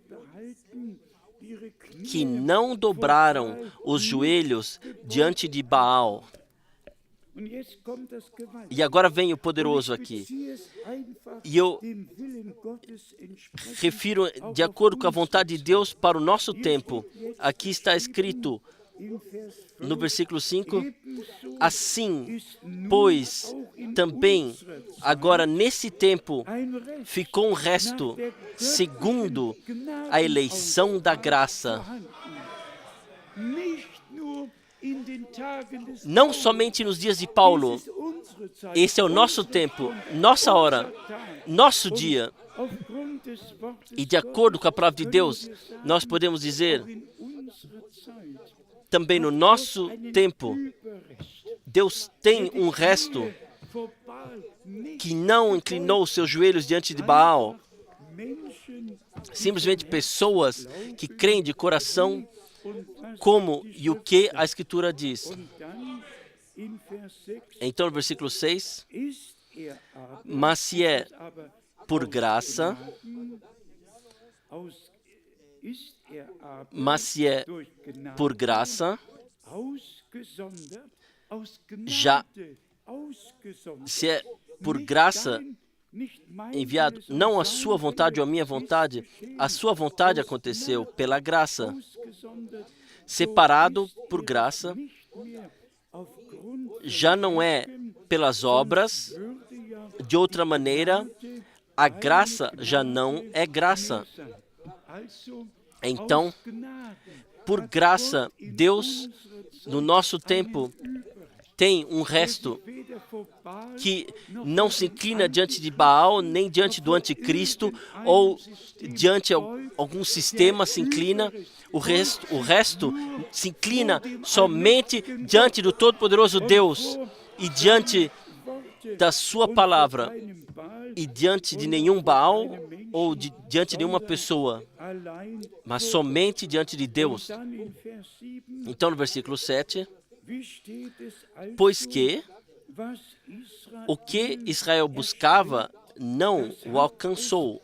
que não dobraram os joelhos diante de Baal. E agora vem o poderoso aqui. E eu refiro de acordo com a vontade de Deus para o nosso tempo. Aqui está escrito no versículo 5, assim, pois, também, agora nesse tempo, ficou um resto, segundo a eleição da graça. Não somente nos dias de Paulo, esse é o nosso tempo, nossa hora, nosso dia. E de acordo com a palavra de Deus, nós podemos dizer, também no nosso tempo, Deus tem um resto que não inclinou os seus joelhos diante de Baal. Simplesmente pessoas que creem de coração como e o que a Escritura diz. Então, no versículo 6, mas se é por graça, se é por graça enviado, não a sua vontade ou a minha vontade, a sua vontade aconteceu pela graça. Separado por graça, já não é pelas obras, de outra maneira, a graça já não é graça. Então, por graça, Deus, no nosso tempo, tem um resto que não se inclina diante de Baal, nem diante do anticristo, ou diante de algum sistema se inclina. O resto se inclina somente diante do Todo-Poderoso Deus e diante da sua palavra e diante de nenhum Baal ou diante de uma pessoa, mas somente diante de Deus. Então, no versículo 7, pois que o que Israel buscava não o alcançou,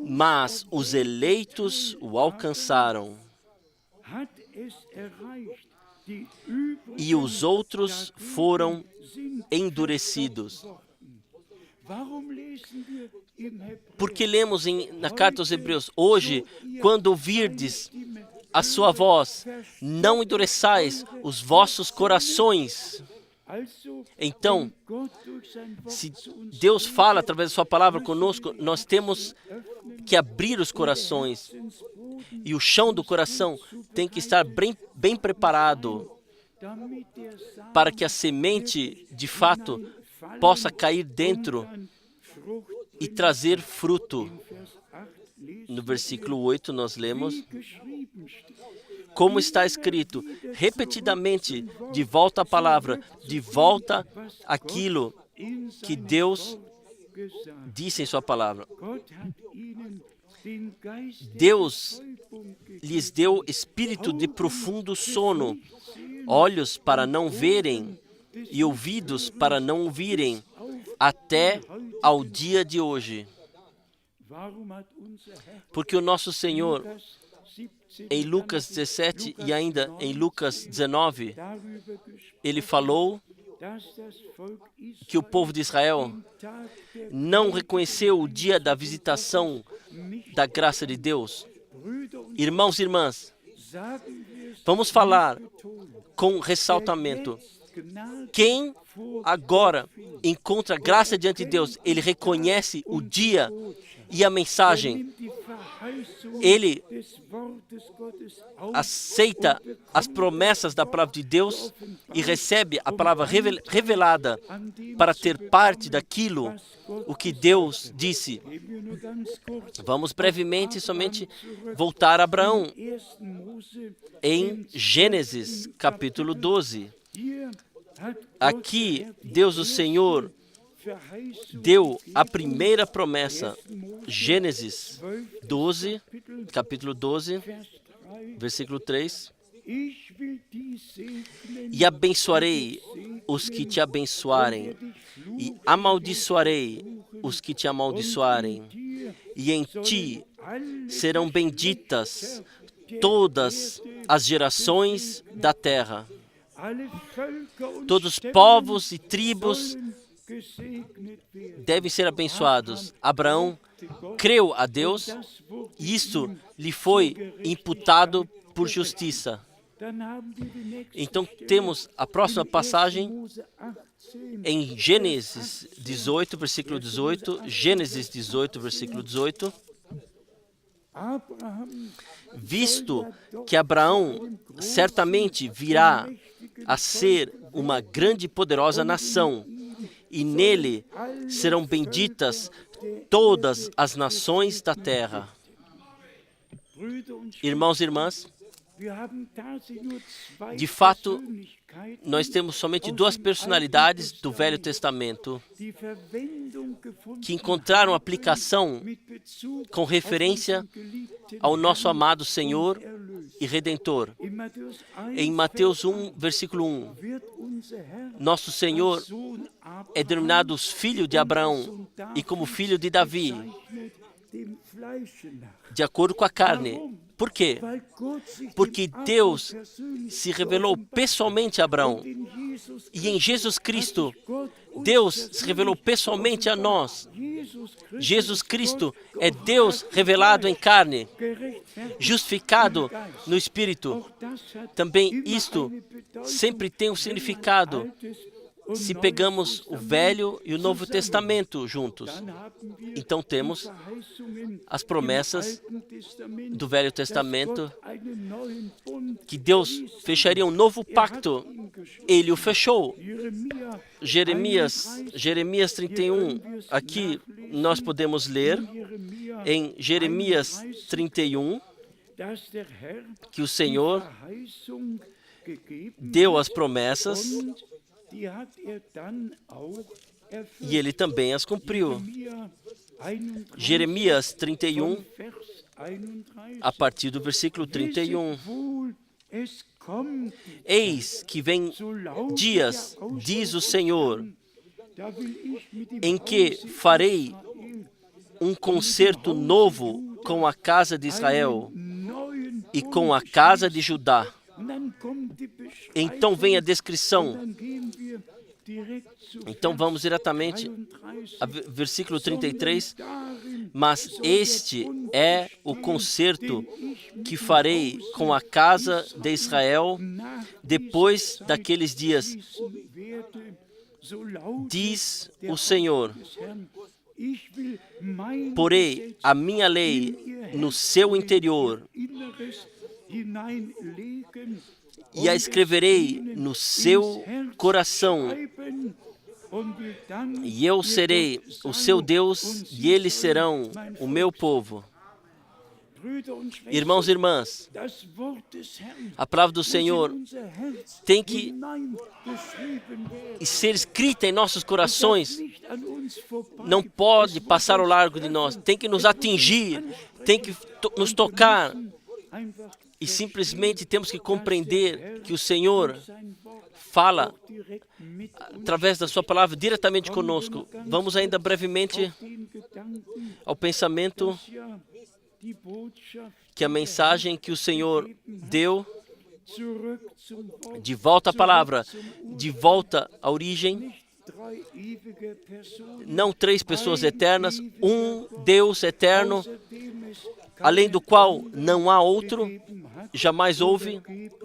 mas os eleitos o alcançaram. E os outros foram endurecidos. Porque lemos na carta aos Hebreus, hoje, quando ouvirdes a sua voz, não endureçais os vossos corações. Então, se Deus fala através da sua palavra conosco, nós temos que abrir os corações. E o chão do coração tem que estar bem preparado para que a semente, de fato, possa cair dentro e trazer fruto. No versículo 8 nós lemos, como está escrito, repetidamente, de volta à palavra, de volta àquilo que Deus disse em sua palavra. Deus lhes deu espírito de profundo sono, olhos para não verem e ouvidos para não ouvirem, até ao dia de hoje. Porque o nosso Senhor, em Lucas 17 e ainda em Lucas 19, ele falou que o povo de Israel não reconheceu o dia da visitação da graça de Deus. Irmãos e irmãs, vamos falar com ressaltamento. Quem agora encontra graça diante de Deus, ele reconhece o dia e a mensagem. Ele aceita as promessas da palavra de Deus e recebe a palavra revelada para ter parte daquilo o que Deus disse. Vamos brevemente somente voltar a Abraão em Gênesis capítulo 12. Aqui Deus o Senhor deu a primeira promessa. Gênesis 12, capítulo 12, versículo 3. E abençoarei os que te abençoarem, e amaldiçoarei os que te amaldiçoarem, e em ti serão benditas todas as gerações da terra. Todos os povos e tribos devem ser abençoados. Abraão creu a Deus e isso lhe foi imputado por justiça. Então temos a próxima passagem em Gênesis 18, versículo 18. Gênesis 18, versículo 18. Visto que Abraão certamente virá a ser uma grande e poderosa nação, e nele serão benditas todas as nações da terra. Irmãos e irmãs, de fato, nós temos somente duas personalidades do Velho Testamento que encontraram aplicação com referência ao nosso amado Senhor e Redentor. Em Mateus 1, versículo 1, nosso Senhor é denominado filho de Abraão e como filho de Davi, de acordo com a carne. Por quê? Porque Deus se revelou pessoalmente a Abraão. E em Jesus Cristo, Deus se revelou pessoalmente a nós. Jesus Cristo é Deus revelado em carne, justificado no Espírito. Também isto sempre tem um significado se pegamos o Velho e o Novo Testamento juntos. Então temos as promessas do Velho Testamento que Deus fecharia um novo pacto. Ele o fechou. Jeremias 31. Aqui nós podemos ler em Jeremias 31 que o Senhor deu as promessas e ele também as cumpriu. Jeremias 31, a partir do versículo 31. Eis que vem dias, diz o Senhor, em que farei um concerto novo com a casa de Israel e com a casa de Judá. Então vem a descrição. Então vamos diretamente ao versículo 33. Mas este é o concerto que farei com a casa de Israel depois daqueles dias, diz o Senhor. Porei a minha lei no seu interior e a escreverei no seu coração. E eu serei o seu Deus e eles serão o meu povo. Irmãos e irmãs, a palavra do Senhor tem que ser escrita em nossos corações. Não pode passar ao largo de nós. Tem que nos atingir, tem que nos tocar. E simplesmente temos que compreender que o Senhor fala através da sua palavra diretamente conosco. Vamos ainda brevemente ao pensamento que a mensagem que o Senhor deu, de volta à palavra, de volta à origem, não três pessoas eternas, um Deus eterno, além do qual não há outro, jamais houve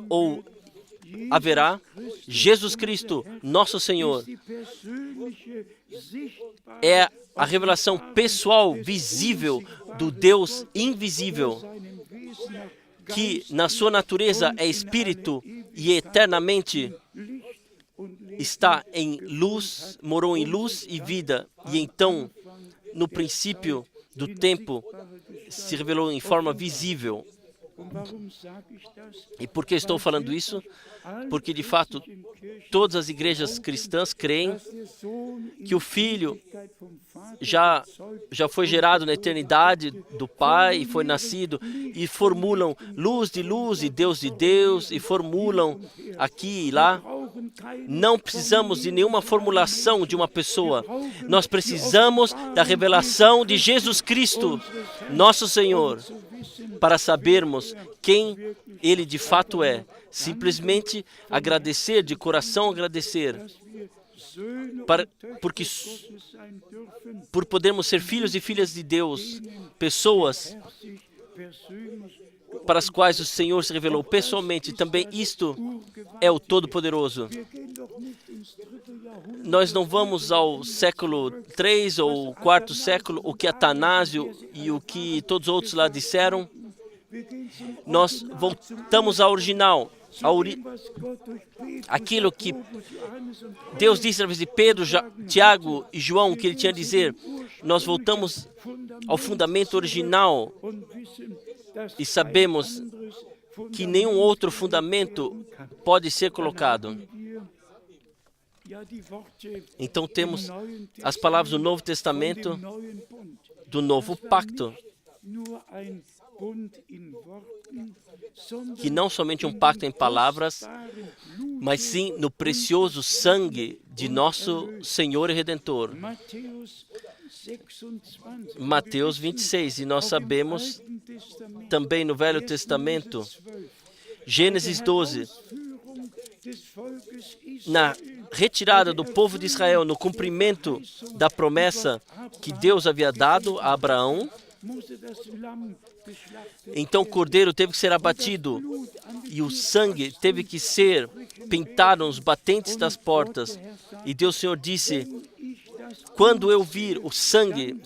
ou haverá. Jesus Cristo, nosso Senhor, é a revelação pessoal, visível, do Deus invisível, que na sua natureza é Espírito e eternamente está em luz, morou em luz e vida, e então, no princípio do tempo, se revelou em forma visível. E por que estou falando isso? Porque, de fato, todas as igrejas cristãs creem que o Filho já foi gerado na eternidade do Pai, e foi nascido, e formulam luz de luz e Deus de Deus, e formulam aqui e lá. Não precisamos de nenhuma formulação de uma pessoa. Nós precisamos da revelação de Jesus Cristo, nosso Senhor, para sabermos quem Ele de fato é. Simplesmente agradecer, de coração agradecer, por podermos ser filhos e filhas de Deus, pessoas para as quais o Senhor se revelou pessoalmente. Também isto é o Todo-Poderoso. Nós não vamos ao século 3 ou 4 século, o que Atanásio e o que todos os outros lá disseram. Nós voltamos ao original, aquilo que Deus disse através de Pedro, Tiago e João, o que ele tinha a dizer. Nós voltamos ao fundamento original e sabemos que nenhum outro fundamento pode ser colocado. Então temos as palavras do Novo Testamento, do Novo Pacto, que não somente um pacto em palavras, mas sim no precioso sangue de nosso Senhor e Redentor. Mateus 26, e nós sabemos também no Velho Testamento, Gênesis 12, na retirada do povo de Israel, no cumprimento da promessa que Deus havia dado a Abraão. Então o cordeiro teve que ser abatido e o sangue teve que ser pintado nos batentes das portas. E Deus Senhor disse: quando eu ver o sangue,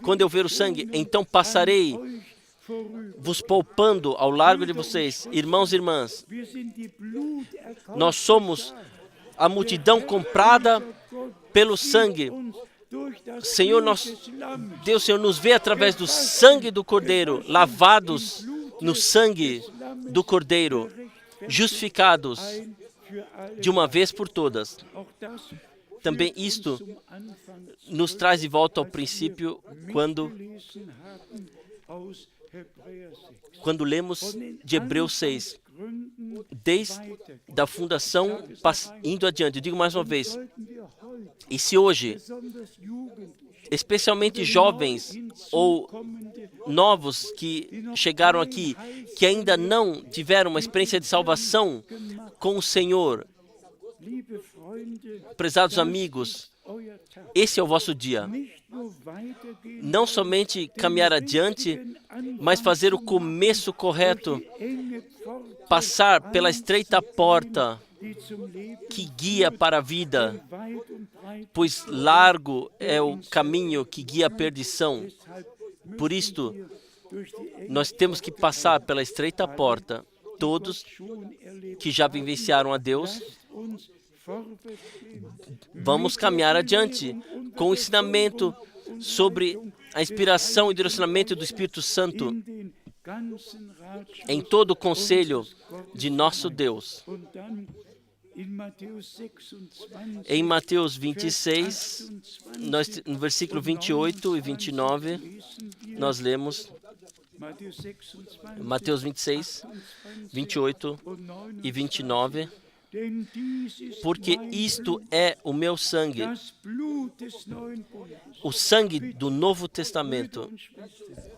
então passarei vos poupando ao largo de vocês. Irmãos e irmãs, nós somos a multidão comprada pelo sangue. Senhor, Deus Senhor nos vê através do sangue do Cordeiro, lavados no sangue do Cordeiro, justificados de uma vez por todas. Também isto nos traz de volta ao princípio quando lemos de Hebreus 6, desde a fundação indo adiante. Eu digo mais uma vez, e se hoje, especialmente jovens ou novos que chegaram aqui, que ainda não tiveram uma experiência de salvação com o Senhor, prezados amigos, esse é o vosso dia. Não somente caminhar adiante, mas fazer o começo correto, passar pela estreita porta que guia para a vida, pois largo é o caminho que guia à perdição. Por isto, nós temos que passar pela estreita porta. Todos que já vivenciaram a Deus, vamos caminhar adiante com o ensinamento sobre a inspiração e direcionamento do Espírito Santo em todo o conselho de nosso Deus. Em Mateus 26, no versículo 28 e 29, nós lemos Mateus 26, 28 e 29. Porque isto é o meu sangue, o sangue do Novo Testamento,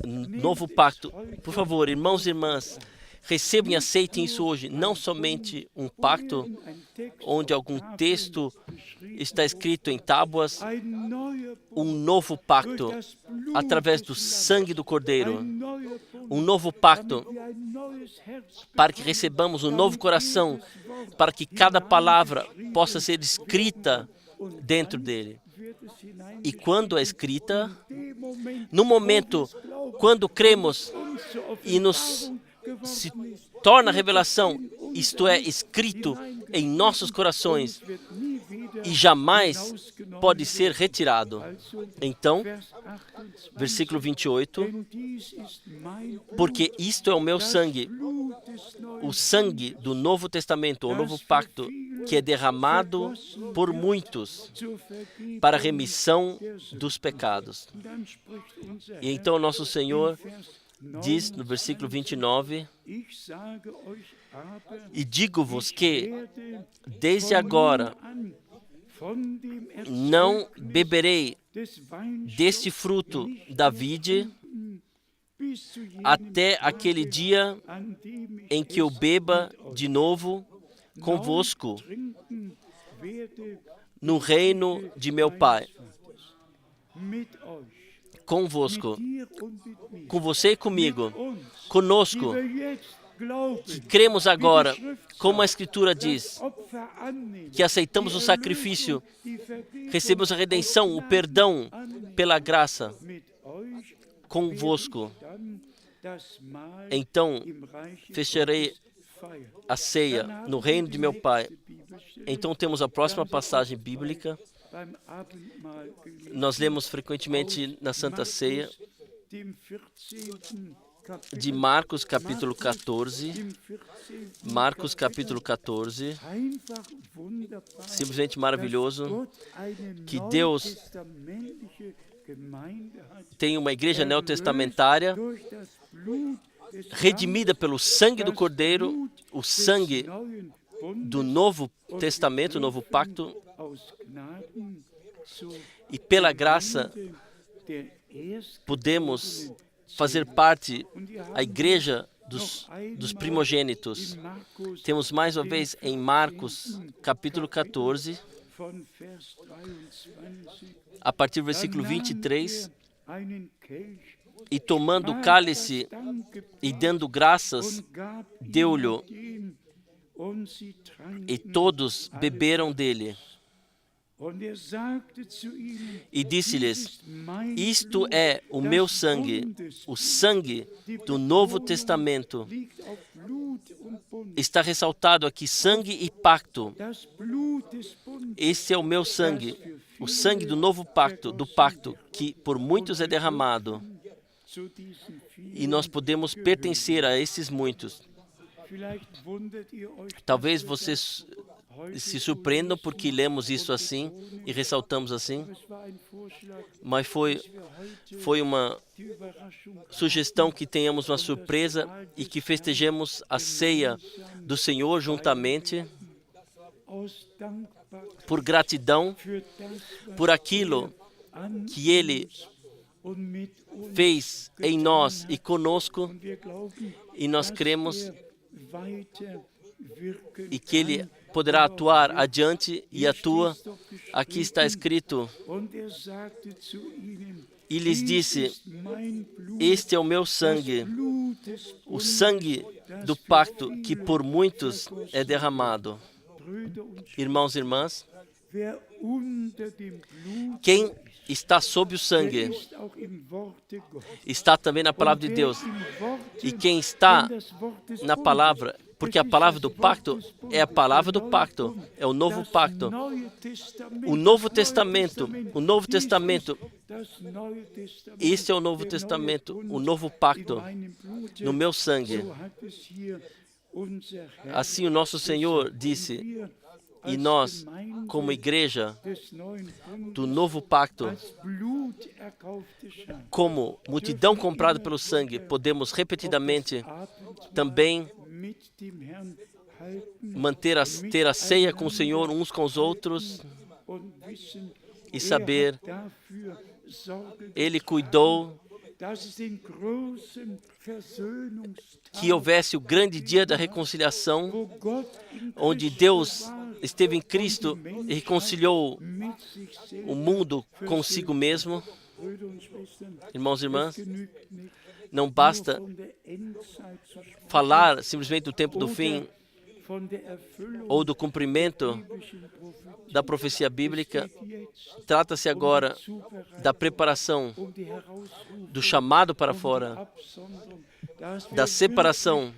novo pacto. Por favor, irmãos e irmãs, recebam e aceitem isso hoje, não somente um pacto onde algum texto está escrito em tábuas, um novo pacto através do sangue do Cordeiro, um novo pacto para que recebamos um novo coração, para que cada palavra possa ser escrita dentro dele. E quando é escrita, no momento quando cremos e nos se torna revelação, isto é, escrito em nossos corações e jamais pode ser retirado. Então, versículo 28, porque isto é o meu sangue, o sangue do Novo Testamento, o Novo Pacto, que é derramado por muitos para a remissão dos pecados. E então nosso Senhor diz no versículo 29, e digo-vos que, desde agora, não beberei deste fruto da vide até aquele dia em que eu beba de novo convosco no reino de meu Pai. Convosco, com você e comigo, conosco, que cremos agora, como a Escritura diz, que aceitamos o sacrifício, recebemos a redenção, o perdão pela graça, convosco. Então, fecharei a ceia no reino de meu Pai. Então, temos a próxima passagem bíblica. Nós lemos frequentemente na Santa Ceia de Marcos capítulo 14. Marcos capítulo 14. Simplesmente maravilhoso que Deus tem uma igreja neotestamentária redimida pelo sangue do Cordeiro, o sangue do Novo Testamento, o Novo Pacto, e pela graça podemos fazer parte da igreja dos primogênitos. Temos mais uma vez em Marcos capítulo 14, a partir do versículo 23, e tomando o cálice e dando graças, deu-lhe, e todos beberam dele. E disse-lhes, isto é o meu sangue, o sangue do Novo Testamento. Está ressaltado aqui sangue e pacto. Este é o meu sangue, o sangue do novo pacto, do pacto que por muitos é derramado. E nós podemos pertencer a esses muitos. Talvez vocês se surpreendam porque lemos isso assim e ressaltamos assim, mas foi uma sugestão que tenhamos uma surpresa e que festejemos a ceia do Senhor juntamente por gratidão por aquilo que Ele fez em nós e conosco, e nós cremos e que Ele poderá atuar adiante e atua. Aqui está escrito, e lhes disse, este é o meu sangue, o sangue do pacto que por muitos é derramado. Irmãos e irmãs, quem está sob o sangue está também na palavra de Deus. E quem está na palavra, porque a palavra do pacto é a palavra do pacto, é o novo pacto. O Novo Testamento, esse é o Novo Testamento, o novo pacto, no meu sangue. Assim o nosso Senhor disse, e nós, como igreja do novo pacto, como multidão comprada pelo sangue, podemos repetidamente também ter a ceia com o Senhor uns com os outros e saber, Ele cuidou que houvesse o grande dia da reconciliação, onde Deus esteve em Cristo e reconciliou o mundo consigo mesmo. Irmãos e irmãs, não basta falar simplesmente do tempo do fim ou do cumprimento da profecia bíblica. Trata-se agora da preparação, do chamado para fora, da separação,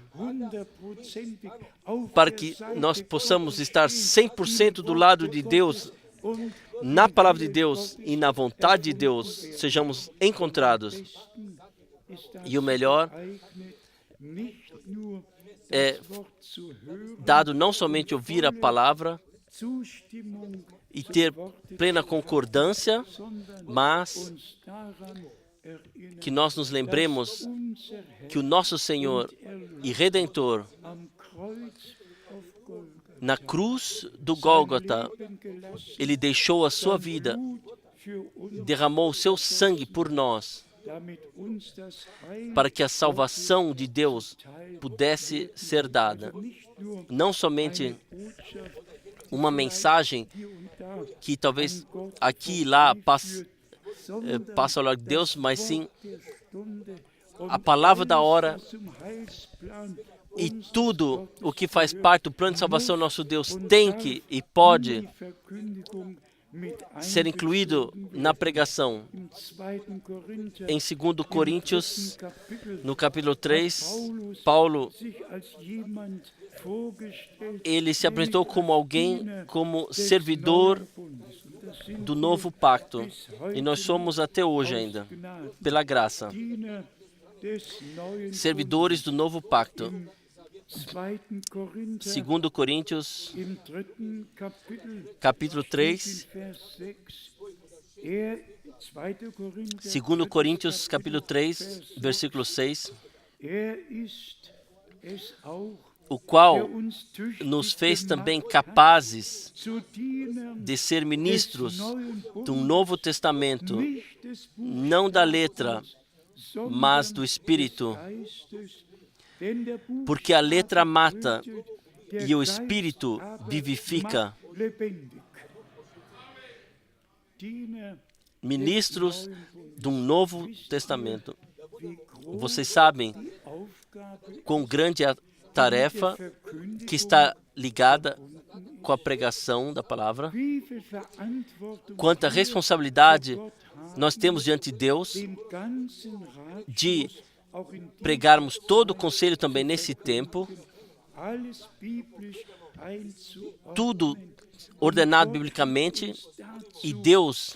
para que nós possamos estar 100% do lado de Deus, na palavra de Deus e na vontade de Deus, sejamos encontrados. E o melhor é dado não somente ouvir a palavra e ter plena concordância, mas que nós nos lembremos que o nosso Senhor e Redentor, na cruz do Gólgota, Ele deixou a sua vida, derramou o seu sangue por nós, para que a salvação de Deus pudesse ser dada. Não somente uma mensagem que talvez aqui e lá passa ao lado de Deus, mas sim a palavra da hora e tudo o que faz parte do plano de salvação nosso Deus tem que e pode ser incluído na pregação. Em 2 Coríntios, no capítulo 3, Paulo, ele se apresentou como alguém, como servidor do novo pacto. E nós somos até hoje ainda, pela graça, servidores do novo pacto. 2 Coríntios, capítulo 3, 2 Coríntios, capítulo 3, versículo 6, o qual nos fez também capazes de ser ministros de um novo testamento, não da letra, mas do Espírito. Porque a letra mata e o Espírito vivifica. Ministros de um novo testamento. Vocês sabem quão grande é a tarefa que está ligada com a pregação da palavra, quanta responsabilidade nós temos diante de Deus de pregarmos todo o conselho também nesse tempo, tudo ordenado biblicamente, e Deus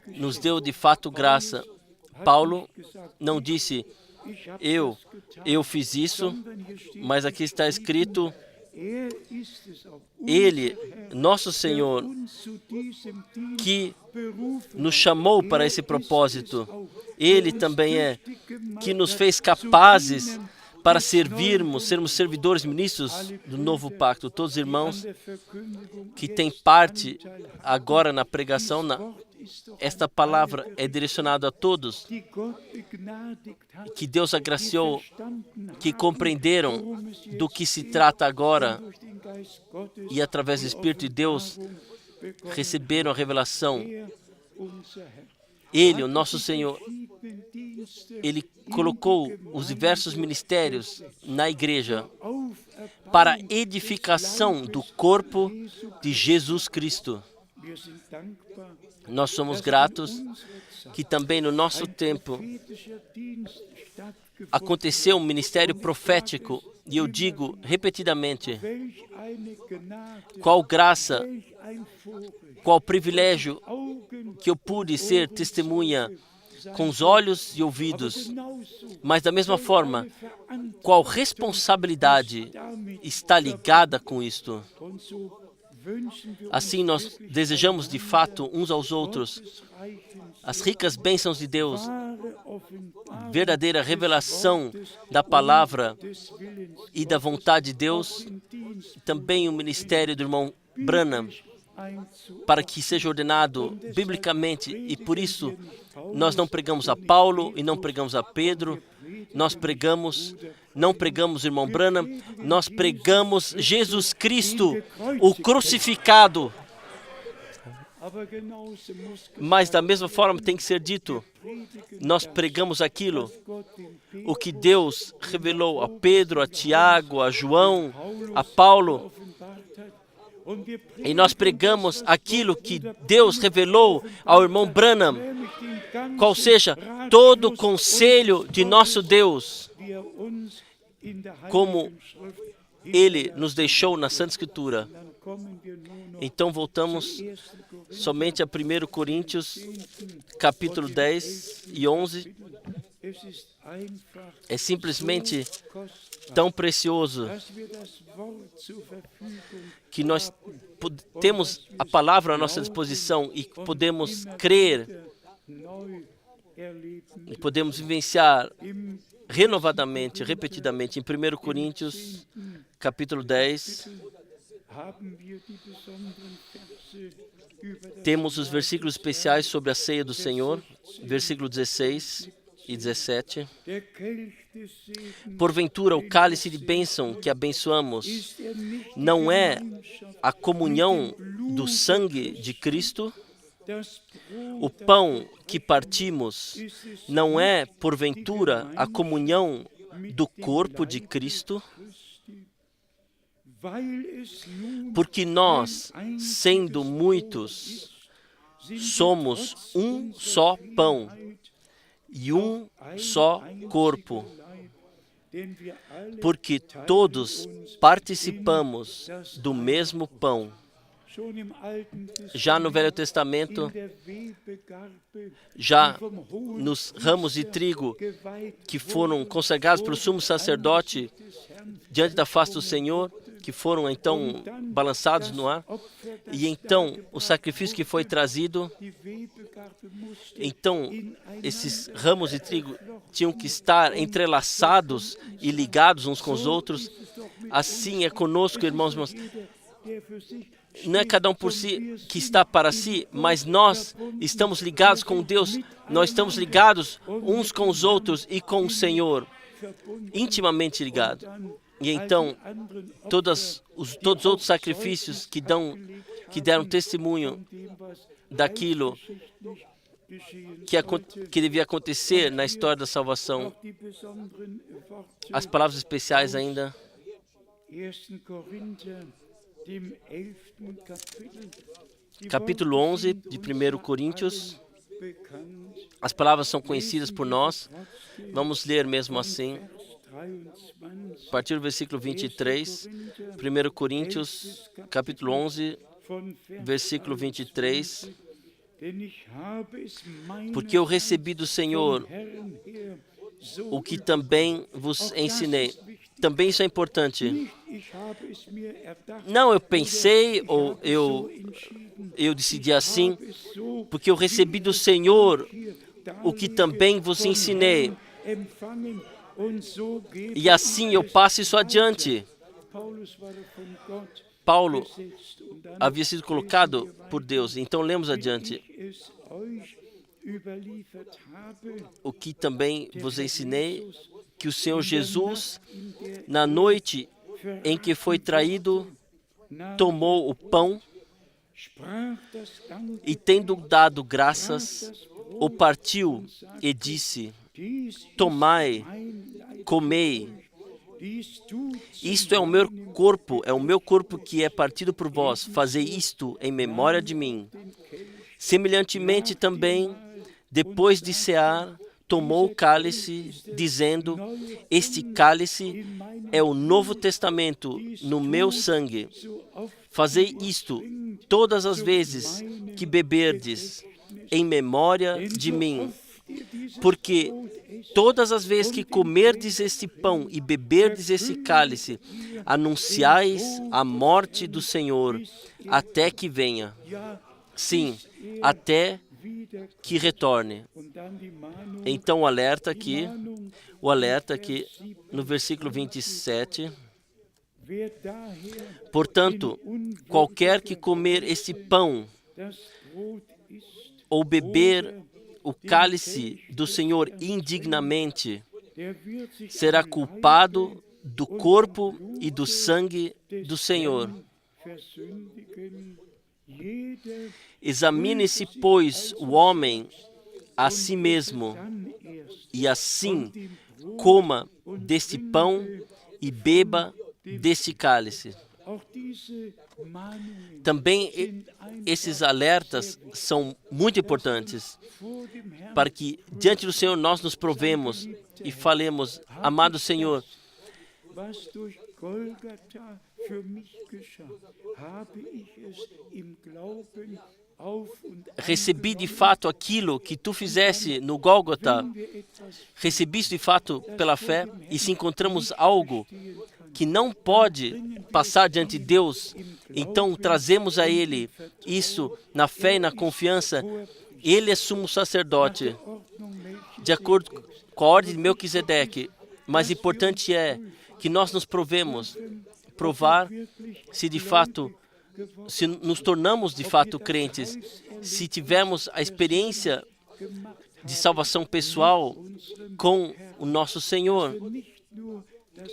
nos deu de fato graça. Paulo não disse, eu fiz isso, mas aqui está escrito, Ele, nosso Senhor, que nos chamou para esse propósito. Ele também é que nos fez capazes para sermos servidores ministros do novo pacto. Todos os irmãos que têm parte agora na pregação, esta palavra é direcionada a todos que Deus agraciou, que compreenderam do que se trata agora e através do Espírito de Deus receberam a revelação. Ele, o nosso Senhor, Ele colocou os diversos ministérios na igreja para a edificação do corpo de Jesus Cristo. Nós somos gratos que também no nosso tempo aconteceu um ministério profético, e eu digo repetidamente, qual graça, qual privilégio que eu pude ser testemunha com os olhos e ouvidos, mas da mesma forma, qual responsabilidade está ligada com isto. Assim nós desejamos de fato uns aos outros as ricas bênçãos de Deus, verdadeira revelação da palavra e da vontade de Deus, também o ministério do irmão Branham, para que seja ordenado biblicamente, e por isso nós não pregamos a Paulo e não pregamos a Pedro, não pregamos o irmão Branham, nós pregamos Jesus Cristo, o crucificado. Mas da mesma forma tem que ser dito, nós pregamos aquilo, o que Deus revelou a Pedro, a Tiago, a João, a Paulo, e nós pregamos aquilo que Deus revelou ao irmão Branham, qual seja todo o conselho de nosso Deus, como Ele nos deixou na Santa Escritura. Então voltamos somente a 1 Coríntios, capítulo 10 e 11. É simplesmente tão precioso que nós temos a palavra à nossa disposição e podemos crer e podemos vivenciar renovadamente, repetidamente. Em 1 Coríntios, capítulo 10, temos os versículos especiais sobre a ceia do Senhor, versículo 16 e 17. Porventura, o cálice de bênção que abençoamos não é a comunhão do sangue de Cristo? O pão que partimos não é, porventura, a comunhão do corpo de Cristo? Porque nós, sendo muitos, somos um só pão e um só corpo, porque todos participamos do mesmo pão. Já no Velho Testamento, já nos ramos de trigo que foram consagrados pelo sumo sacerdote diante da face do Senhor, que foram então balançados no ar, e então o sacrifício que foi trazido, então esses ramos de trigo tinham que estar entrelaçados e ligados uns com os outros. Assim é conosco, irmãos e irmãs. Não é cada um por si que está para si, mas nós estamos ligados com Deus, nós estamos ligados uns com os outros e com o Senhor, intimamente ligados. E então, todos os outros sacrifícios que deram testemunho daquilo que devia acontecer na história da salvação. As palavras especiais ainda. Capítulo 11 de 1 Coríntios. As palavras são conhecidas por nós. Vamos ler mesmo assim. A partir do versículo 23, 1 Coríntios, capítulo 11, versículo 23. Porque eu recebi do Senhor o que também vos ensinei. Também isso é importante. Não, eu pensei ou eu decidi assim, porque eu recebi do Senhor o que também vos ensinei. E assim eu passo isso adiante. Paulo havia sido colocado por Deus. Então lemos adiante. O que também vos ensinei, que o Senhor Jesus, na noite em que foi traído, tomou o pão e, tendo dado graças, o partiu e disse: tomai, comei, isto é o meu corpo que é partido por vós, fazei isto em memória de mim. Semelhantemente também, depois de cear, tomou o cálice, dizendo: este cálice é o Novo Testamento no meu sangue. Fazei isto todas as vezes que beberdes, em memória de mim. Porque todas as vezes que comerdes este pão e beberdes esse cálice, anunciais a morte do Senhor até que venha. Sim, até que retorne. Então o alerta aqui no versículo 27. Portanto, qualquer que comer esse pão ou beber o cálice do Senhor indignamente, será culpado do corpo e do sangue do Senhor. Examine-se, pois, o homem a si mesmo, e assim coma deste pão e beba deste cálice. Também esses alertas são muito importantes para que diante do Senhor nós nos provemos e falemos: amado Senhor, recebi de fato aquilo que tu fizeste no Gólgota, recebiste de fato pela fé, e se encontramos algo que não pode passar diante de Deus, então trazemos a Ele isso na fé e na confiança. Ele é sumo sacerdote, de acordo com a ordem de Melquisedeque. Mas importante é que nós nos provar se de fato, se nos tornamos de fato crentes, se tivermos a experiência de salvação pessoal com o nosso Senhor.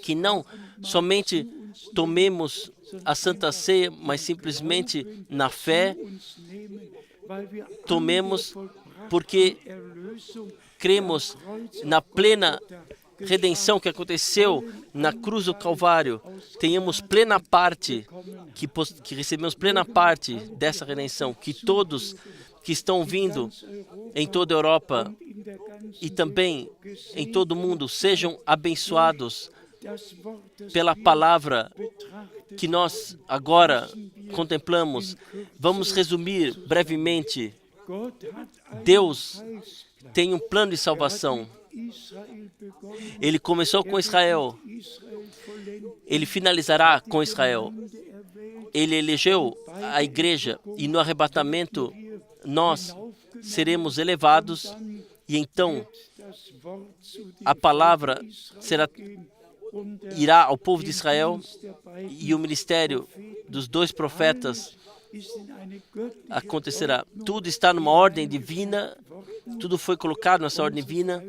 Que não somente tomemos a Santa Ceia, mas simplesmente na fé, tomemos porque cremos na plena redenção que aconteceu na cruz do Calvário. Tenhamos plena parte, que recebemos plena parte dessa redenção, que todos que estão vindo em toda a Europa e também em todo o mundo sejam abençoados pela palavra que nós agora contemplamos. Vamos resumir brevemente. Deus tem um plano de salvação. Ele começou com Israel. Ele finalizará com Israel. Ele elegeu a igreja e no arrebatamento nós seremos elevados e então a palavra irá ao povo de Israel e o ministério dos 2 profetas acontecerá. Tudo está numa ordem divina, tudo foi colocado nessa ordem divina.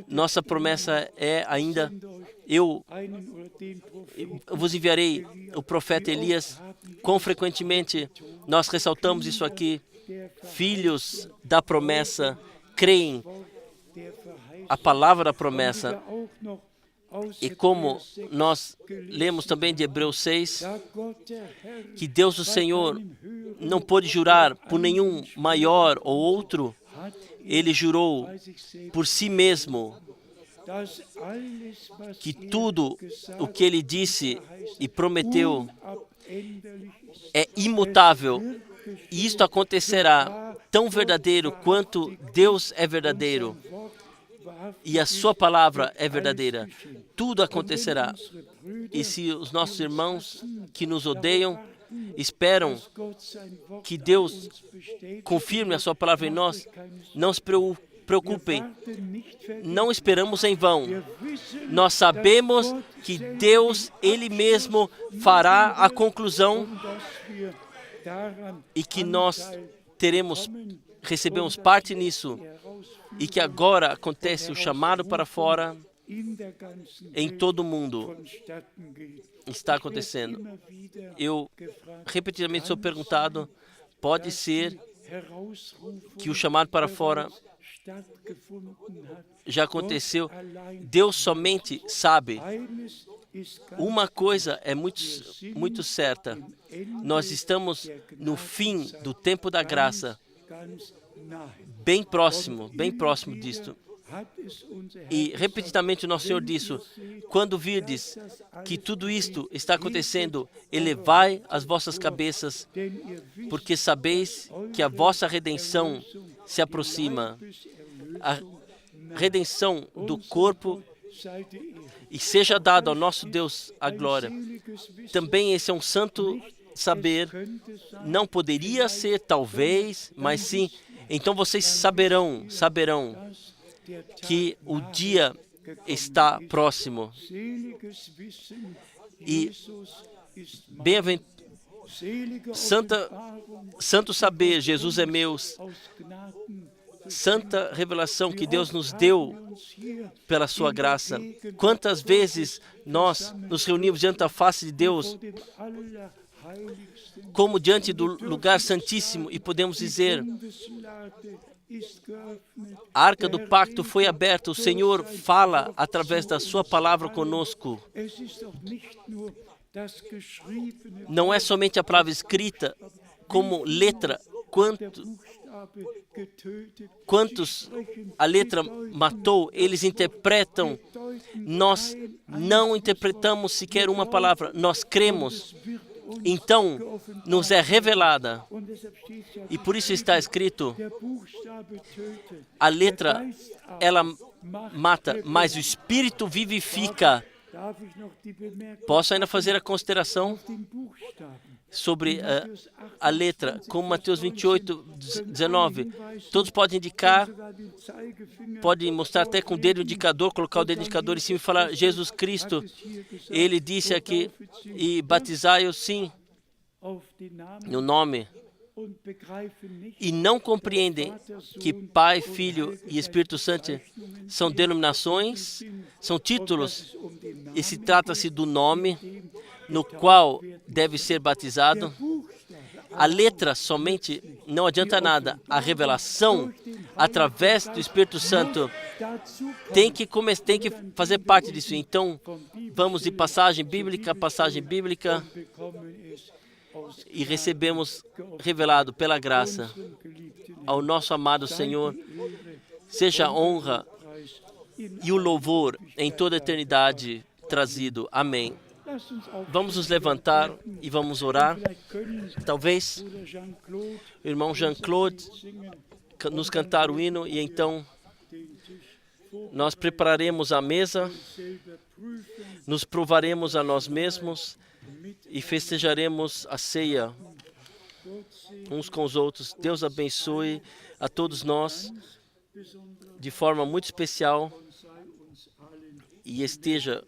Nossa promessa é ainda: eu vos enviarei o profeta Elias. Quão frequentemente nós ressaltamos isso aqui? Filhos da promessa creem a palavra da promessa. E como nós lemos também de Hebreus 6, que Deus, o Senhor, não pôde jurar por nenhum maior ou outro, Ele jurou por si mesmo que tudo o que Ele disse e prometeu é imutável. E isto acontecerá tão verdadeiro quanto Deus é verdadeiro. e a sua palavra é verdadeira. Tudo acontecerá. E se os nossos irmãos que nos odeiam esperam que Deus confirme a sua palavra em nós, não se preocupem. Não esperamos em vão. Nós sabemos que Deus, Ele mesmo, fará a conclusão e que nós recebemos parte nisso e que agora acontece o chamado para fora em todo o mundo. Está acontecendo. Eu repetidamente sou perguntado, pode ser que o chamado para fora já aconteceu? Deus somente sabe. Uma coisa é muito certa. Nós estamos no fim do tempo da graça, bem próximo disto. E repetidamente o nosso Senhor disse, quando virdes que tudo isto está acontecendo, elevai as vossas cabeças, porque sabeis que a vossa redenção se aproxima. A redenção do corpo, e seja dado ao nosso Deus a glória. Também esse é um santo saber, não poderia ser talvez, mas sim, então vocês saberão que o dia está próximo. E santo saber, Jesus é meu. Santa revelação que Deus nos deu pela sua graça. Quantas vezes nós nos reunimos diante da face de Deus, como diante do lugar santíssimo, e podemos dizer, a arca do pacto foi aberta, o Senhor fala através da sua palavra conosco. Não é somente a palavra escrita, como letra, quantos a letra matou, eles interpretam. Nós não interpretamos sequer uma palavra, nós cremos. Então, nos é revelada. E por isso está escrito, a letra, ela mata, mas o Espírito vivifica. Posso ainda fazer a consideração sobre a letra, como Mateus 28, 19. Todos podem indicar, podem mostrar até com o dedo indicador, colocar o dedo indicador em cima e falar, Jesus Cristo, Ele disse aqui, e batizai-os sim, no nome. E não compreendem que Pai, Filho e Espírito Santo são denominações, são títulos, e se trata-se do nome no qual deve ser batizado. A letra somente não adianta nada. A revelação, através do Espírito Santo, tem que fazer parte disso. Então, vamos de passagem bíblica a passagem bíblica e recebemos revelado pela graça ao nosso amado Senhor. Seja a honra e o louvor em toda a eternidade trazido. Amém. Vamos nos levantar e vamos orar. Talvez o irmão Jean-Claude nos cantar o hino e então nós prepararemos a mesa, nos provaremos a nós mesmos e festejaremos a ceia uns com os outros. Deus abençoe a todos nós de forma muito especial e esteja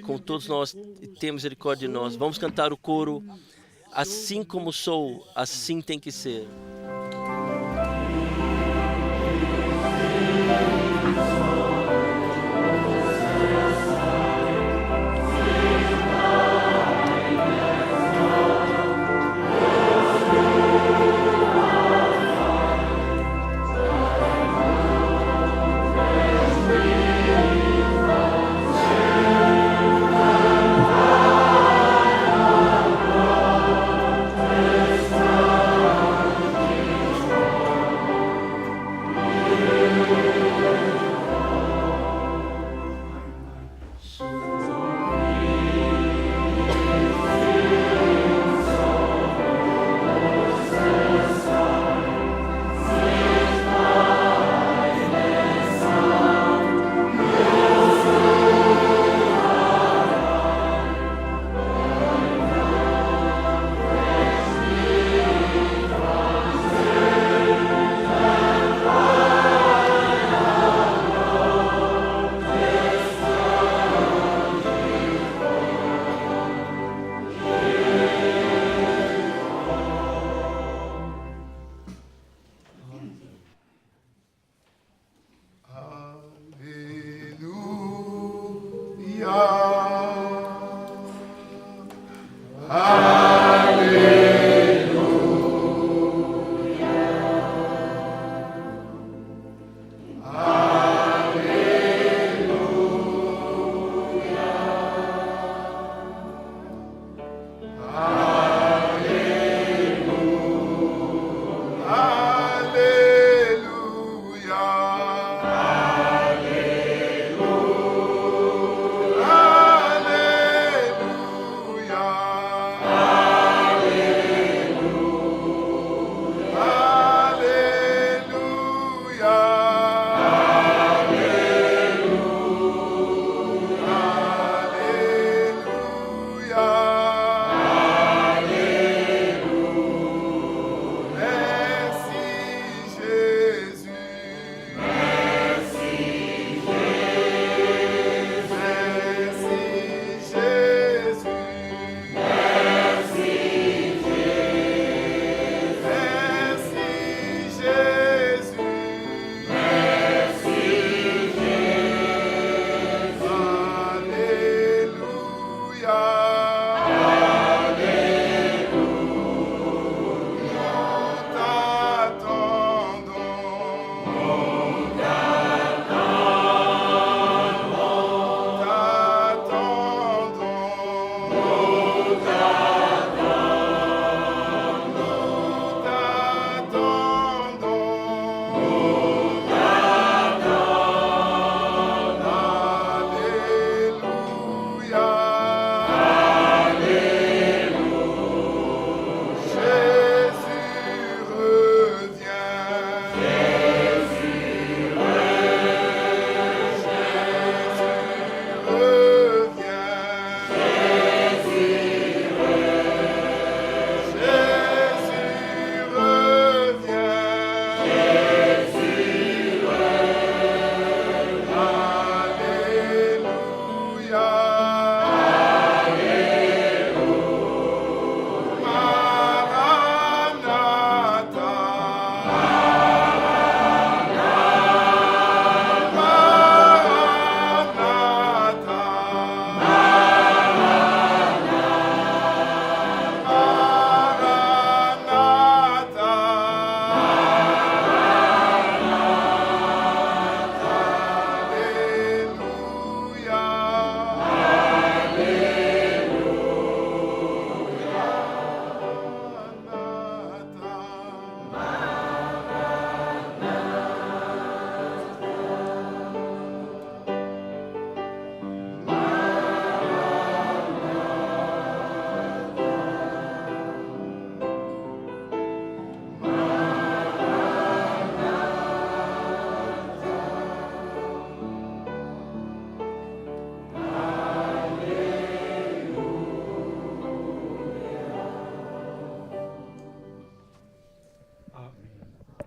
com todos nós e tenha misericórdia de nós. Vamos cantar o coro. Assim como sou, assim tem que ser.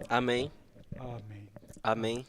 Amém. Amen. Amém.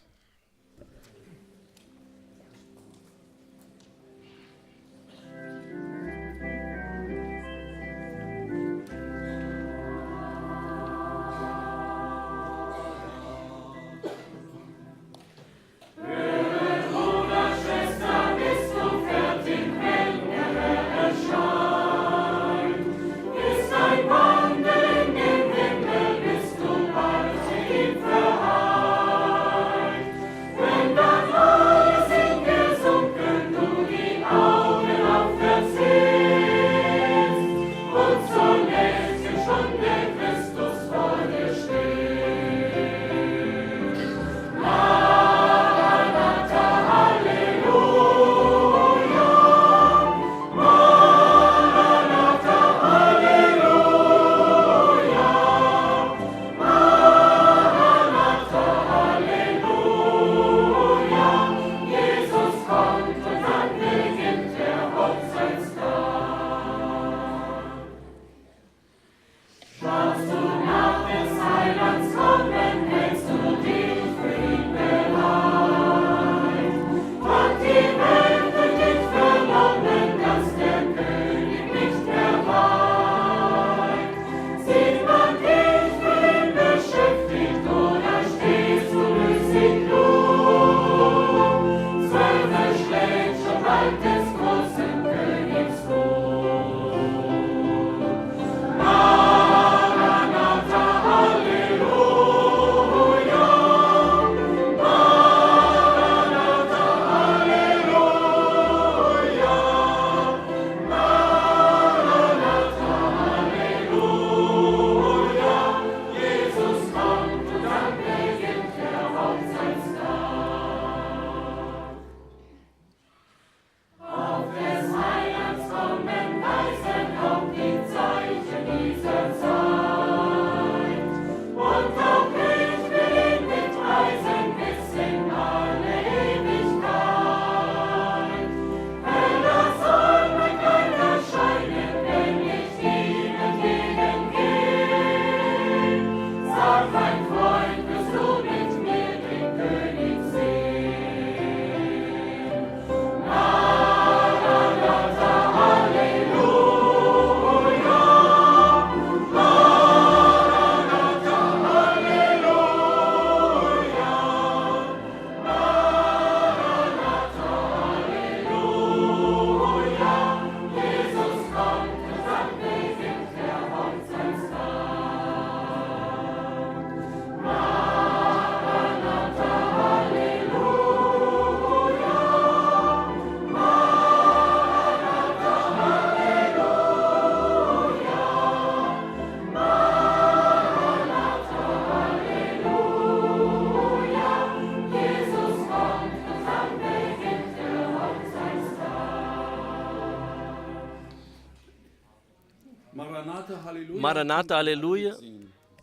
Maranata, aleluia.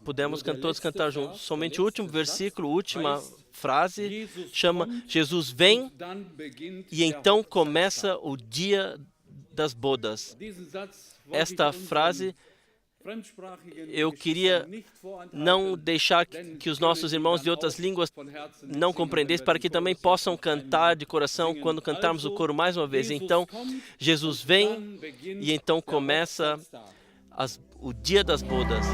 Podemos todos cantar juntos. Somente o último versículo, última frase, chama Jesus vem e então começa o dia das bodas. Esta frase eu queria não deixar que os nossos irmãos de outras línguas não compreendessem, para que também possam cantar de coração quando cantarmos o coro mais uma vez. Então, Jesus vem e então começa o dia das bodas.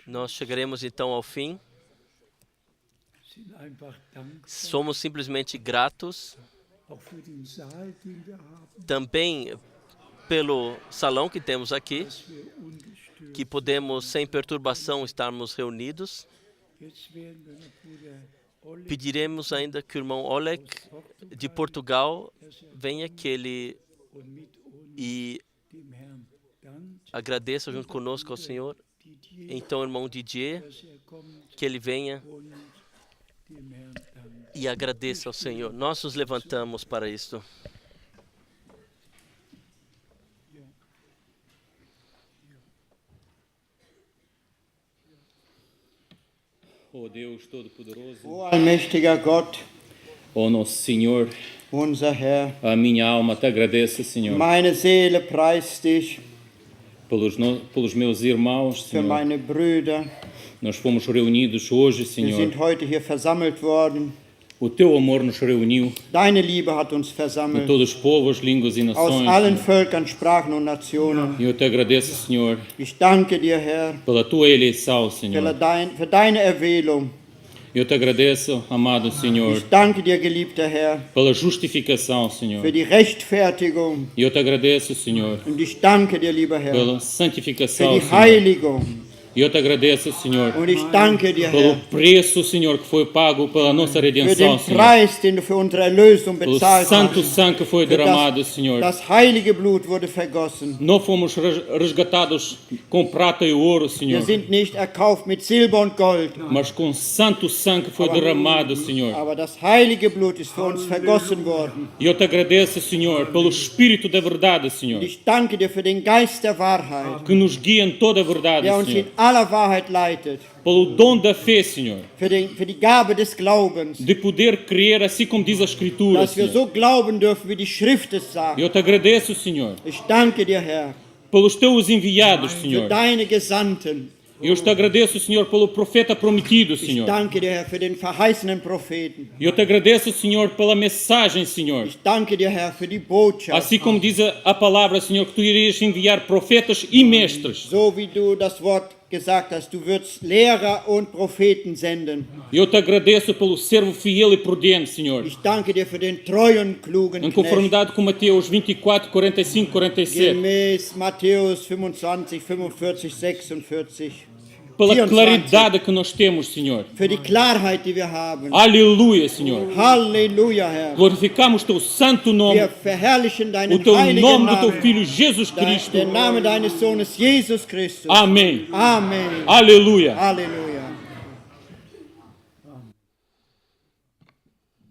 Nós chegaremos então ao fim. Somos simplesmente gratos também pelo salão que temos aqui, que podemos sem perturbação estarmos reunidos. Pediremos ainda que o irmão Oleg de Portugal venha, que ele e agradeça junto conosco ao Senhor. Então, o irmão Didier, que ele venha e agradeça ao Senhor. Nós nos levantamos para isto. Ó Deus Todo-Poderoso, O allmächtiger Gott, ó nosso Senhor, unser Herr, a minha alma te agradece, Senhor, meine Seele preist dich pelos meus irmãos, für Senhor. meine Brüder. Nós fomos reunidos hoje, Wir Senhor. sind heute hier versammelt worden. O teu amor nos reuniu Deine Liebe hat uns de versammelt, todos os povos, línguas e aus nações. allen Senhor. Völkern, Sprachen und Nationen. E eu te agradeço, Senhor, Ich danke dir, Herr, pela tua eleição, Senhor. für deine Erwählung. Eu te agradeço, amado Senhor, Ich danke dir, geliebter Herr, pela justificação, Senhor. für die Rechtfertigung. E eu te agradeço, Senhor, Und ich danke dir, lieber Herr, pela für santificação, die Senhor. Heiligung. E eu te agradeço, Senhor, Und ich danke dir, pelo Herr, preço, Senhor, que foi pago pela nossa für redenção, den Senhor. Preis, den du für unsere Erlösung Pelo bezahlt santo hast. sangue que foi Für derramado, Senhor. das heilige Blut wurde vergossen. Não fomos resgatados com prata e ouro, Wir Senhor, sind nicht erkauft mit Silber und Gold, mas com santo sangue que foi derramado, Senhor. aber das heilige Blut ist für uns vergossen worden. E eu te agradeço, Senhor, pelo Espírito da verdade, Senhor, Und ich danke dir für den Geist der Wahrheit, que nos guia em toda a verdade, der uns Senhor. in aller Wahrheit leitet, Pelo dom da fé, Senhor, für die Gabe des Glaubens, de poder crer assim como diz a Escritura, dass wir Senhor. so glauben dürfen, wie die Schrift es sagt. Eu te agradeço, Senhor, Ich danke dir, Herr, pelos teus enviados, für Senhor. deine Gesandten. Eu te agradeço, Senhor, pelo profeta prometido, Ich Senhor. danke dir, Herr, für den verheißenen Propheten. Eu te agradeço, Senhor, pela mensagem, Senhor. Ich danke dir, Herr, für die Botschaft. Assim como diz a palavra, Senhor, que tu irias enviar profetas e mestres. So wie du das Wort gesagt hast, du würdest Lehrer und Propheten senden. Eu te agradeço pelo servo fiel e prudente, Senhor. Ich danke dir für den treuen, klugen Em Knecht. conformidade com Mateus 24, 45, 47. Gemäß Matthäus 25, 45, 46. Pela 24. claridade que nós temos, Senhor. Für die Klarheit, die wir haben. Aleluia, Senhor. Halleluja, Herr. Glorificamos teu santo nome, Wir verherrlichen o deinen teu heiligen nome do teu Namen. Filho Jesus Cristo. Den Namen deines Sohnes Jesus Christus. Amém. Amen. Aleluia. Halleluja.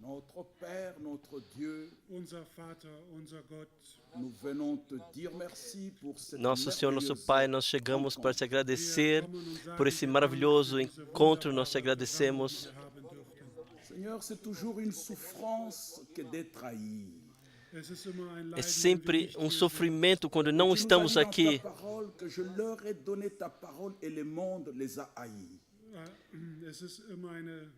Notre Père, notre Dieu, Unser Vater, unser Gott, nous venons te dire merci pour cette Nosso Senhor, nosso merveilleuse Pai, nós chegamos para te agradecer por esse maravilhoso encontro. Nós te agradecemos. haben dürften. Seigneur, c'est toujours une souffrance que d'être haï. Es ist immer ein É Leiden, sempre sofrimento quando não Tu nous as estamos dit dans aqui. ta parole que je leur ai donné ta parole et le monde les a haïs. es ist immer eine,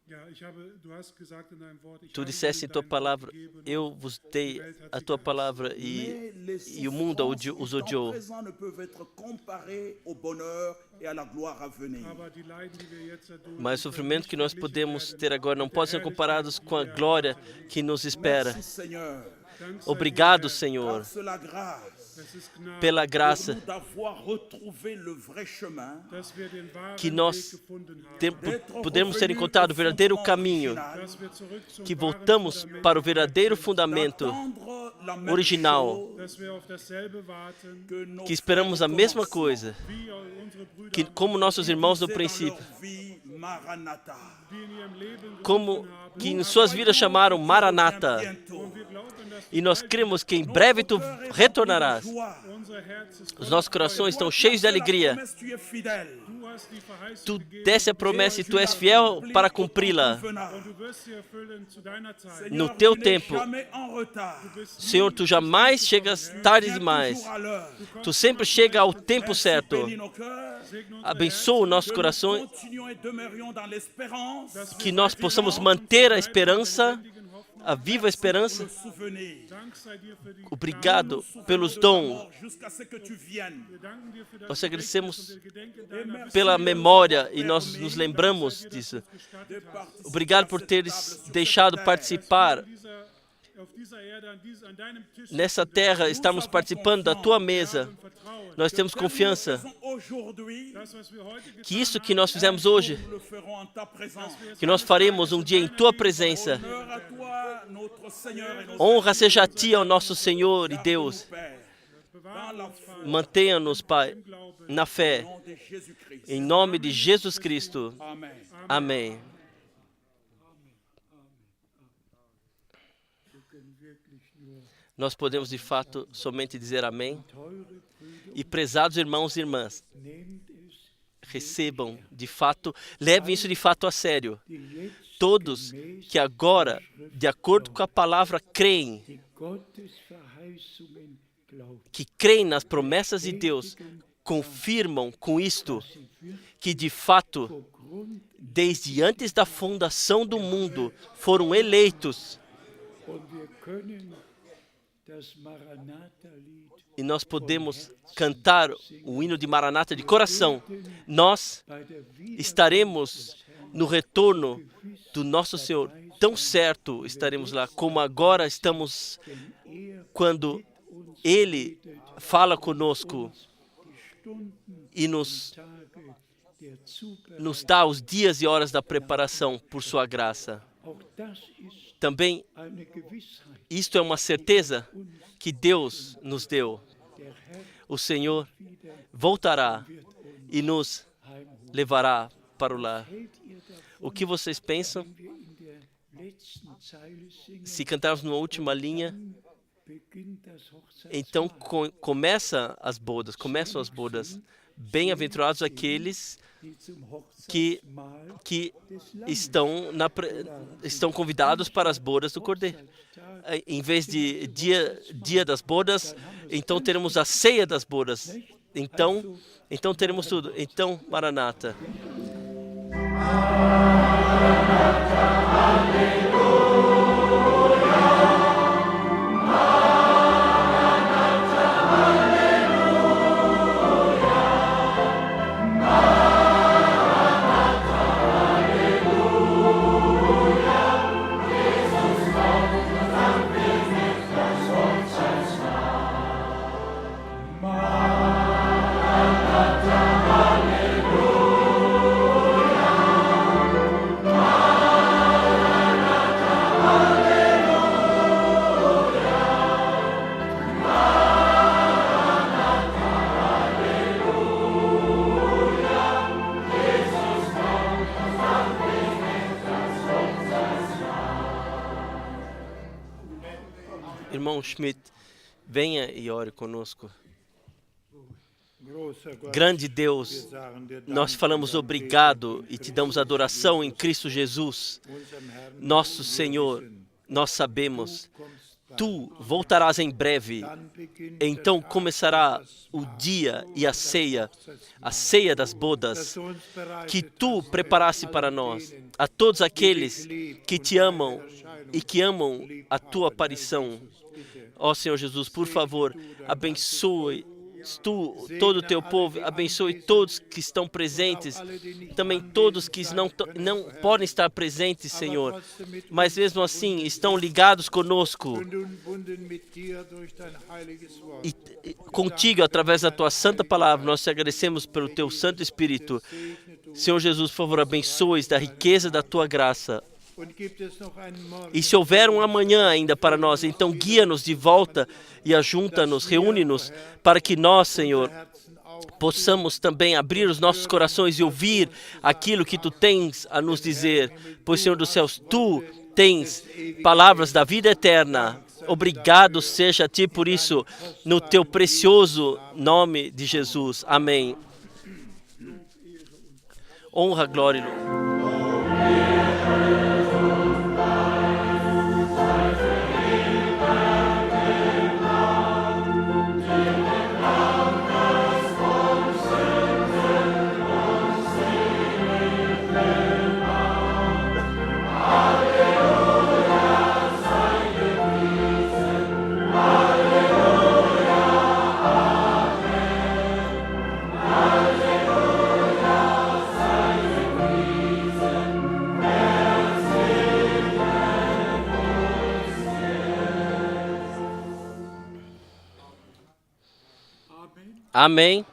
ja, du hast gesagt in deinem Wort, ich Tu habe disseste em dir tua dein Wort palavra, gegeben, eu vos dei a tua palavra e o mundo os Les odiou. présents ne peuvent être comparés au bonheur et à la gloire à venir. aber die Leiden, die wir jetzt erdulden, Mas o sofrimento que nós podemos ter agora não pode ser comparados com a glória que nos espera. Merci Seigneur, Obrigado, Senhor, par cela grâce es ist Gnade, pela pour graça nous d'avoir retrouvé le vrai chemin. dass wir den wahren que Weg nós gefunden haben, podemos ter encontrado o verdadeiro caminho, dass wir zurück zum que wahren voltamos Fundament, para o verdadeiro fundamento D'attendre la même original, chose dass wir auf dasselbe warten, que nos que esperamos a mesma coisa, wie unsere Brüder, que como nossos irmãos no dans princípio, leur vie, Maranatha. die in ihrem Leben como gefunden haben. que em suas vidas chamaram Maranata. Bientôt. Wir glauben, dass E nós cremos que em breve tu retornarás. unser Herz ist Os nossos corações estão cheios de alegria. Promesse, tu es fidèle. Du hast die Verheißung Tu gegeben desse a promessa e tu és fiel para cumpri-la. und du wirst sie erfüllen zu deiner Zeit. No Seigneur, teu tu n'es tempo. jamais en retard. Senhor, tu jamais chegas tarde demais. Toujours à l'heure. Tu sempre chega ao tempo certo. Bénis nos cœurs, Abençoa o nosso que coração, nous continuions et demeurions dans l'espérance que nós possamos manter a esperança, a viva esperança. Le souvenir. Dank sei dir für die Obrigado Souvenons pelos de ta dons. mort jusqu'à ce que tu viennes. Wir danken dir für Nós dein agradecemos Gedächtnis und wir gedenken deiner pela memória e nós nos lembramos disso. De participer Obrigado por à cette teres table sur deixado cette terre. participar auf dieser Erde an deinem Tisch nessa terra, estamos participando da tua mesa. vertrauen. Nós temos confiança Faisons aujourd'hui, Das, was wir heute getan que isso que nós fizemos hoje, nous le ferons en ta présence. que nós faremos um dia em tua presença. Honneur à toi, notre Seigneur et notre Honra seja a ti, ao nosso Senhor e Deus. Père, dans la foi Mantenha-nos, Pai, na fé, au nom de Jésus-Christ. em nome de Jesus Cristo. Amen. Amém. Nós podemos de fato somente dizer amém. E prezados irmãos e irmãs, recebam de fato, levem isso de fato a sério. Todos que agora, de acordo com a palavra, creem, que creem nas promessas de Deus, confirmam com isto que de fato, desde antes da fundação do mundo, foram eleitos. E nós podemos cantar o hino de Maranata de coração. Nós estaremos no retorno do nosso Senhor. Tão certo estaremos lá, como agora estamos quando Ele fala conosco e nos dá os dias e horas da preparação por sua graça. Também isto é uma certeza que Deus nos deu. O Senhor voltará e nos levará para o lar. O que vocês pensam? Se cantarmos numa última linha, então começam as bodas. Bem-aventurados aqueles que estão convidados para as bodas do Cordeiro. Em vez de dia das bodas, então teremos a ceia das bodas. Então teremos tudo. Então, Maranata. Irmão Schmidt, venha e ore conosco. Grande Deus, nós falamos obrigado e te damos adoração em Cristo Jesus. Nosso Senhor, nós sabemos, Tu voltarás em breve. Então começará o dia e a ceia das bodas, que Tu preparaste para nós. A todos aqueles que Te amam e que amam a Tua aparição. Ó Senhor Jesus, por favor, abençoe Tu, todo o Teu povo, abençoe todos que estão presentes, também todos que não podem estar presentes, Senhor, mas mesmo assim estão ligados conosco e contigo através da Tua santa palavra. Nós te agradecemos pelo Teu Santo Espírito. Senhor Jesus, por favor, abençoe da riqueza da Tua graça. E se houver um amanhã ainda para nós, então guia-nos de volta e ajunta-nos, reúne-nos, para que nós, Senhor, possamos também abrir os nossos corações e ouvir aquilo que Tu tens a nos dizer. Pois, Senhor dos céus, Tu tens palavras da vida eterna. Obrigado seja a Ti por isso, no Teu precioso nome de Jesus. Amém. Honra, glória e louvor. Amém.